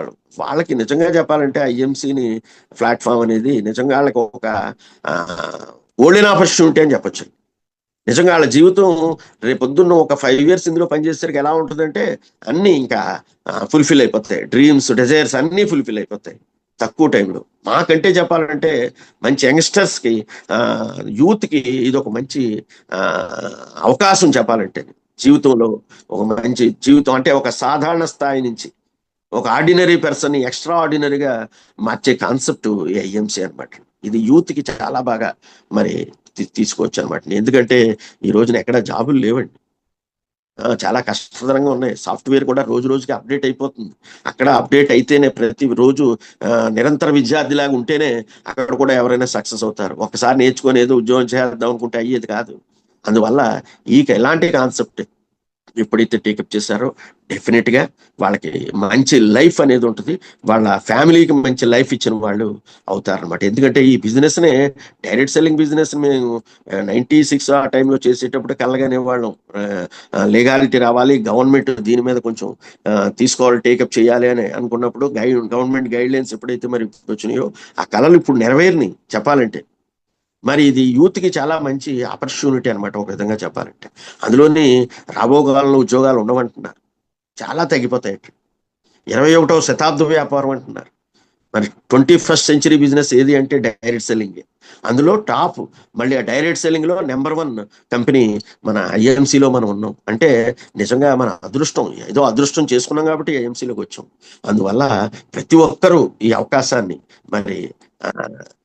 వాళ్ళకి నిజంగా చెప్పాలంటే ఐఎంసిని ప్లాట్ఫామ్ అనేది నిజంగా వాళ్ళకి ఒక గోల్డెన్ ఆపర్చునిటీ అని చెప్పొచ్చు. నిజంగా వాళ్ళ జీవితం రేపొద్దున్న ఒక 5 ఇయర్స్ ఇందులో పనిచేసేసరికి ఎలా ఉంటుందంటే అన్ని ఇంకా ఫుల్ఫిల్ అయిపోతాయి, డ్రీమ్స్ డిజైర్స్ అన్నీ ఫుల్ఫిల్ అయిపోతాయి తక్కువ టైంలో. మాకంటే చెప్పాలంటే మంచి యంగ్స్టర్స్కి, యూత్కి ఇది ఒక మంచి అవకాశం. చెప్పాలంటే జీవితంలో ఒక మంచి జీవితం, అంటే ఒక సాధారణ స్థాయి నుంచి ఒక ఆర్డినరీ పర్సన్ ఎక్స్ట్రా ఆర్డినరీగా మార్చే కాన్సెప్ట్ ఐఎంసి అనమాట. ఇది యూత్కి చాలా బాగా మరి తీసుకోవచ్చు అనమాట. ఎందుకంటే ఈ రోజున ఎక్కడ జాబులు లేవండి, చాలా కష్టతరంగా ఉన్నాయి. సాఫ్ట్వేర్ కూడా రోజు రోజుకి అప్డేట్ అయిపోతుంది. అక్కడ అప్డేట్ అయితేనే, ప్రతి రోజు నిరంతర విద్యార్థిలాగా ఉంటేనే అక్కడ కూడా ఎవరైనా సక్సెస్ అవుతారు. ఒకసారి నేర్చుకొని ఏదో ఉద్యోగం చేద్దాం అనుకుంటే అయ్యేది కాదు. అందువల్ల ఎలాంటి కాన్సెప్ట్ ఎప్పుడైతే టేకప్ చేశారో డెఫినెట్ గా వాళ్ళకి మంచి లైఫ్ అనేది ఉంటుంది, వాళ్ళ ఫ్యామిలీకి మంచి లైఫ్ ఇచ్చిన వాళ్ళు అవుతారనమాట. ఎందుకంటే ఈ బిజినెస్ నే, డైరెక్ట్ సెల్లింగ్ బిజినెస్ మేము 96 ఆ టైంలో చేసేటప్పుడు కలగానే వాళ్ళం, లీగాలిటీ రావాలి, గవర్నమెంట్ దీని మీద కొంచెం తీసుకోవాలి, టేకప్ చేయాలి అని అనుకున్నప్పుడు గవర్నమెంట్ గైడ్ లైన్స్ ఎప్పుడైతే మరి వచ్చినాయో ఆ కళలు ఇప్పుడు నెరవేరినాయి చెప్పాలంటే. మరి ఇది యూత్కి చాలా మంచి ఆపర్చునిటీ అనమాట ఒక విధంగా చెప్పాలంటే. అందులోని రాబో కాలంలో ఉద్యోగాలు ఉండవంటున్నారు, చాలా తగ్గిపోతాయి. 21వ శతాబ్ద వ్యాపారం అంటున్నారు. మరి 21st సెంచరీ బిజినెస్ ఏది అంటే డైరెక్ట్ సెల్లింగ్. అందులో టాప్, మళ్ళీ ఆ డైరెక్ట్ సెల్లింగ్ లో నెంబర్ 1 కంపెనీ మన ఐఎంసీలో మనం ఉన్నాం. అంటే నిజంగా మన అదృష్టం, ఏదో అదృష్టం చేసుకున్నాం కాబట్టి ఐఎంసీలోకి వచ్చాం. అందువల్ల ప్రతి ఒక్కరూ ఈ అవకాశాన్ని మరి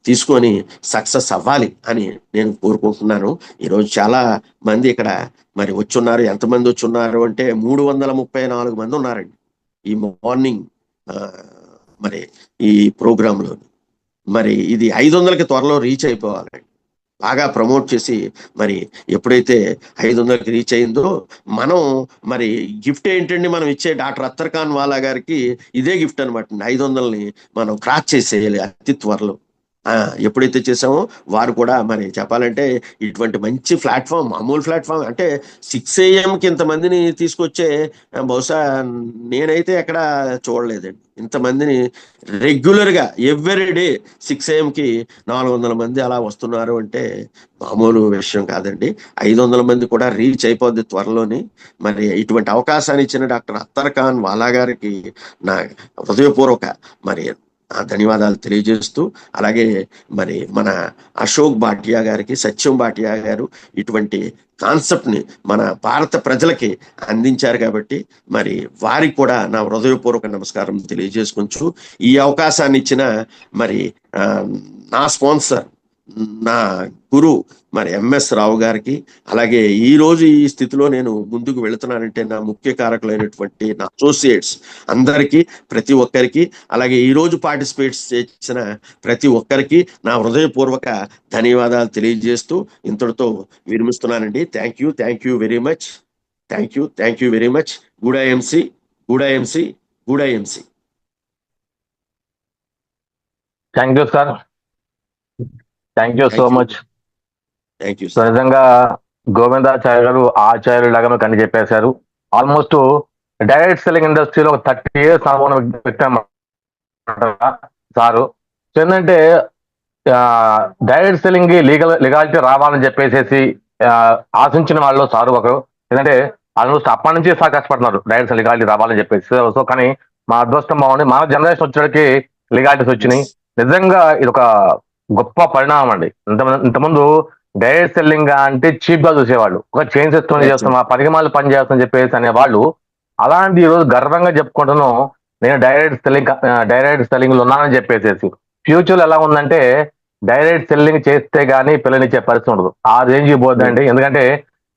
తీసుకొని సక్సెస్ అవ్వాలి అని నేను కోరుకుంటున్నాను. ఈరోజు చాలా మంది ఇక్కడ మరి వచ్చున్నారు. ఎంతమంది వచ్చున్నారు అంటే 334 మంది ఉన్నారండి ఈ మార్నింగ్ మరి ఈ ప్రోగ్రాంలో. మరి ఇది 500కి త్వరలో రీచ్ అయిపోవాలండి. బాగా ప్రమోట్ చేసి మరి ఎప్పుడైతే 500కి రీచ్ అయిందో, మనం మరి గిఫ్ట్ ఏంటండి, మనం ఇచ్చే డాక్టర్ అత్తర్ ఖాన్ వాలా గారికి ఇదే గిఫ్ట్ అనమాట. 500ని మనం క్రాస్ చేసేయాలి అతి త్వరలో. ఎప్పుడైతే చేసామో వారు కూడా మరి చెప్పాలంటే ఇటువంటి మంచి ప్లాట్ఫామ్, అమూల్ ప్లాట్ఫామ్ అంటే 6 AM ఇంతమందిని తీసుకొచ్చే, బహుశా నేనైతే ఎక్కడ చూడలేదండి ఇంతమందిని రెగ్యులర్గా ఎవ్రీ డే 6 AM 400 మంది అలా వస్తున్నారు అంటే మామూలు విషయం కాదండి. 500 మంది కూడా రీచ్ అయిపోద్ది త్వరలోని. మరి ఇటువంటి అవకాశాన్ని ఇచ్చిన డాక్టర్ అత్తర్ ఖాన్ వాలా గారికి నా హృదయపూర్వక మరి ధన్యవాదాలు తెలియజేస్తూ, అలాగే మరి మన అశోక్ భాటియా గారికి, సత్యం భాటియా గారు ఇటువంటి కాన్సెప్ట్ని మన భారత ప్రజలకి అందించారు కాబట్టి మరి వారికి కూడా నా హృదయపూర్వక నమస్కారం తెలియజేసుకుంటూ, ఈ అవకాశాన్ని ఇచ్చిన మరి నా స్పాన్సర్, నా గురు మరి ఎంఎస్ రావు గారికి, అలాగే ఈ రోజు ఈ స్థితిలో నేను ముందుకు వెళుతున్నానంటే నా ముఖ్య కారకులైనటువంటి నా అసోసియేట్స్ అందరికీ, ప్రతి ఒక్కరికి, అలాగే ఈ రోజు పార్టిసిపేట్ చేసిన ప్రతి ఒక్కరికి నా హృదయపూర్వక ధన్యవాదాలు తెలియజేస్తూ ఇంతటితో విరమిస్తున్నానండి. Thank you very much. Thank you very much. Good IMC, good IMC, good IMC. Thank you sir. Thank you so much. Thank you. నిజంగా గోవిందాచార్య గారు ఆచార్యులు లాగా మీకు అన్ని చెప్పేశారు. ఆల్మోస్ట్ డైరెక్ట్ సెల్లింగ్ ఇండస్ట్రీలో 30 years అనుభవం వ్యక్తి సారు. ఏంటంటే డైరెక్ట్ సెల్లింగ్ లీగాలిటీ రావాలని చెప్పేసి ఆశించిన వాళ్ళు సారు ఒకరు. ఎందుకంటే ఆల్మోస్ట్ అప్పటి నుంచి సార్ కష్టపడుతున్నారు డైరెక్ట్ లీగాలిటీ రావాలని చెప్పేసి. సో కానీ మా అదృష్టం బాగుంది, మన జనరేషన్ వచ్చేటికి లీగాలిటీస్ వచ్చినాయి. నిజంగా ఇది ఒక గొప్ప పరిణామం అండి. ఇంతకుముందు డైరెక్ట్ సెల్లింగ్ అంటే చీప్ గా చూసేవాళ్ళు, ఒక చైన్ సిస్టమ్ చేస్తున్నా, పరిగమాలు పని చేస్తామని చెప్పేసి అనేవాళ్ళు. అలాంటి ఈ రోజు గర్వంగా చెప్పుకుంటున్నాను, నేను డైరెక్ట్ సెల్లింగ్ లో ఉన్నానని చెప్పేసి. ఫ్యూచర్ ఎలా ఉందంటే డైరెక్ట్ సెల్లింగ్ చేస్తే గానీ పిల్లనిచ్చే పరిస్థితి ఉండదు, ఆ రేంజ్ పోద్దండి. ఎందుకంటే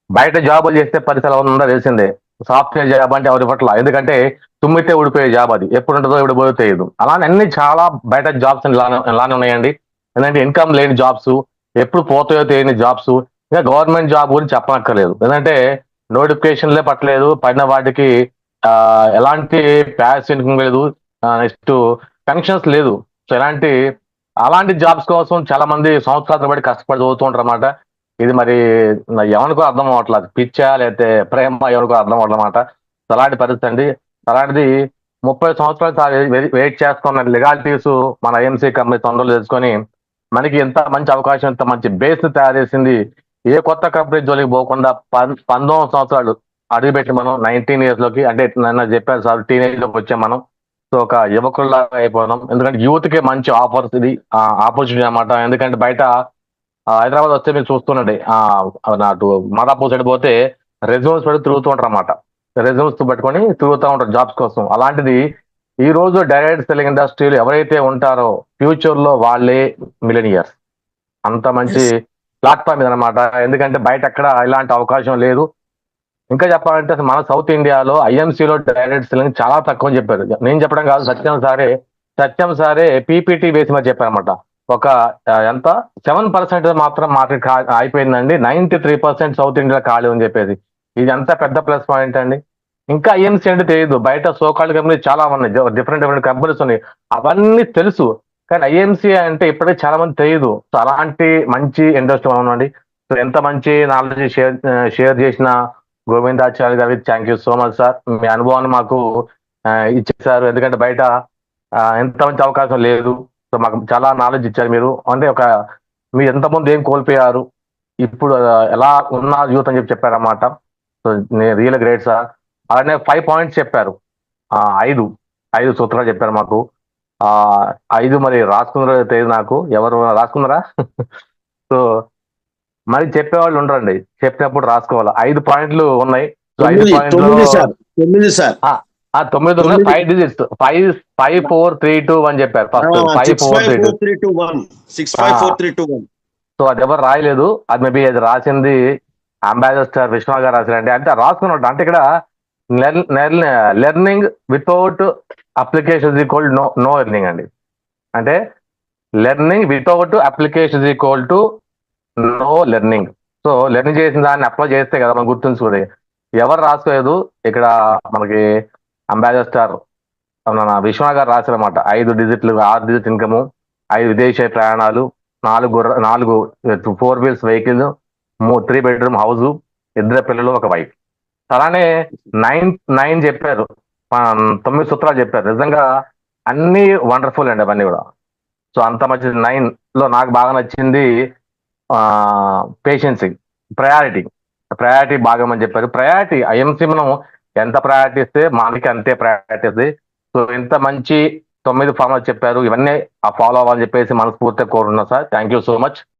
బయట జాబులు చేస్తే పరిస్థితి ఎలా ఉందో తెలిసిందే. సాఫ్ట్వేర్ జాబ్ అంటే ఎవరి పట్ల, ఎందుకంటే తుమ్మితే ఊడిపోయే జాబ్, అది ఎప్పుడు ఉంటుందో ఎప్పుడు పోయో తెలియదు. అలానే అన్ని చాలా బయట జాబ్స్ ఇలానే ఉన్నాయండి. ఎందుకంటే ఇన్కమ్ లేని జాబ్స్, ఎప్పుడు పోతాయో తెలియని జాబ్స్. ఇంకా గవర్నమెంట్ జాబ్ గురించి చెప్పనక్కర్లేదు, ఎందుకంటే నోటిఫికేషన్లే పట్టలేదు, పడిన వాటికి ఎలాంటి ప్యాస్ ఇన్కమ్ లేదు, నెక్స్ట్ పెన్షన్స్ లేదు. సో అలాంటి జాబ్స్ కోసం చాలా మంది సంవత్సరాల బట్టి కష్టపడి చదువుతూ ఉంటారు అన్నమాట. ఇది మరి ఎవరికో అర్థం అవ్వట్లేదు, పిచ్చా లేకపోతే ప్రేమ ఎవరికో అర్థం అవ్వట్లన్నమాట. అలాంటి పరిస్థితి అండి. అలాంటిది 30 సంవత్సరాలు వెయిట్ చేస్తున్న లీగాలిటీస్ మన ఐఎంసీ కంపెనీ తొందరలు తెలుసుకొని మనకి ఎంత మంచి అవకాశం, ఎంత మంచి బేస్ తయారు చేసింది. ఏ కొత్త కంపెనీ జోలికి పోకుండా 19 సంవత్సరాలు అడుగుపెట్టి మనం 19 years లోకి, అంటే నన్ను చెప్పారు సార్, టీనేజ్ లోకి వచ్చాం మనం. సో ఒక యువకుల్లాగా అయిపోయినాం. ఎందుకంటే యూత్ కి మంచి ఆఫర్స్, ఇది ఆపర్చునిటీ అన్నమాట. ఎందుకంటే బయట హైదరాబాద్ వస్తే మీరు చూస్తుండండి, నాటు మాదాపూర్ సైడ్ పోతే రెజ్యూమ్స్ పెట్టి తిరుగుతూ ఉంటారు అన్నమాట. రెజ్యూమ్స్ పట్టుకొని తిరుగుతూ ఉంటారు జాబ్స్ కోసం. అలాంటిది ఈ రోజు డైరెక్ట్ సెల్లింగ్ ఇండస్ట్రీలో ఎవరైతే ఉంటారో ఫ్యూచర్ లో వాళ్ళే మిలినియర్స్. అంత మంచి ప్లాట్ఫామ్ ఇది అనమాట. ఎందుకంటే బయట ఎక్కడ ఇలాంటి అవకాశం లేదు. ఇంకా చెప్పాలంటే మన సౌత్ ఇండియాలో ఐఎంసీలో డైరెక్ట్ సెల్లింగ్ చాలా తక్కువ చెప్పారు. నేను చెప్పడం కాదు, సత్యం సారే పీపీటీ వేసి మరి చెప్పారనమాట. ఒక ఎంత 7% మాత్రం మార్కెట్ అయిపోయిందండి, 93% సౌత్ ఇండియాలో ఖాళీ అని చెప్పేది. ఇది అంత పెద్ద ప్లస్ పాయింట్ అండి. ఇంకా ఐఎంసీ అంటే తెలియదు, బయట సోకాల్డ్ కంపెనీస్ చాలా ఉన్నాయి, డిఫరెంట్ కంపెనీస్ ఉన్నాయి, అవన్నీ తెలుసు. కానీ ఐఎంసీ అంటే ఇప్పటికీ చాలా మంది తెలియదు. సో అలాంటి మంచి ఇండస్ట్రీ ఉందండి. సో ఎంత మంచి నాలెడ్జ్ షేర్ చేసిన గోవిందాచార్య గారికి thank you so much sir. మీ అనుభవాన్ని మాకు ఇచ్చేసారు. ఎందుకంటే బయట ఎంత మంచి అవకాశం లేదు. సో మాకు చాలా నాలెడ్జ్ ఇచ్చారు మీరు. అంటే మీరు ఎంతమంది ఏం కోల్పోయారు, ఇప్పుడు ఎలా ఉన్న యూత్ అని చెప్పారన్నమాట. సో నేను రియల్ గ్రేట్ సార్. అలానే 5 points చెప్పారు, 5 సూత్రాలు చెప్పారు మాకు. 5 మరి రాసుకున్నారో తెలియదు నాకు, ఎవరు రాసుకున్నారా? సో మరి చెప్పేవాళ్ళు ఉండరండి, చెప్పినప్పుడు రాసుకోవాలి. 5 పాయింట్లు ఉన్నాయి. సో 5 పాయింట్లు 9 ఉన్నాయి. 5 digits, 5 5 4 3 2 1 చెప్పారు ఫస్ట్. 5 4 3 2 1. సో అది ఎవరు రాయలేదు, అది మేబీ అది రాసింది అంబాసిడర్ విష్ణు గారు రాశారండి. అంటే రాసుకున్నట్టు, అంటే ఇక్కడ learning without application equal no earning అండి. అంటే learning without application equal to no learning. So learning చేసిన దాన్ని అప్లై చేస్తే కదా మనం గుర్తుంచుకోవాలి. ఎవరు రాసుకోలేదు ఇక్కడ, మనకి అంబాసిడర్ మన విశ్వ గారు రాశారన్నమాట. 5 digits, 6 digits ఇన్కమ్, 5 విదేశీ ప్రయాణాలు, 4 4 wheels వెహికల్, 3 bedroom హౌస్, 2 పిల్లలు, 1 wife. అలానే 9 చెప్పారు, 9 సూత్రాలు చెప్పారు. నిజంగా అన్ని వండర్ఫుల్ అండి అవన్నీ కూడా. సో అంత మంచిది. 9 లో నాకు బాగా నచ్చింది పేషెన్సీ, ప్రయారిటీ భాగం అని చెప్పారు. ప్రయారిటీ ఐఎంసీ మనం ఎంత ప్రయారిటీ ఇస్తే మనకి అంతే ప్రయారిటీ ఇస్తుంది. సో ఇంత మంచి 9 ఫార్ములా చెప్పారు, ఇవన్నీ ఆ ఫాలో అవ్వాలని చెప్పేసి మనస్ఫూర్తిగా కోరున్నా sir. Thank you so much.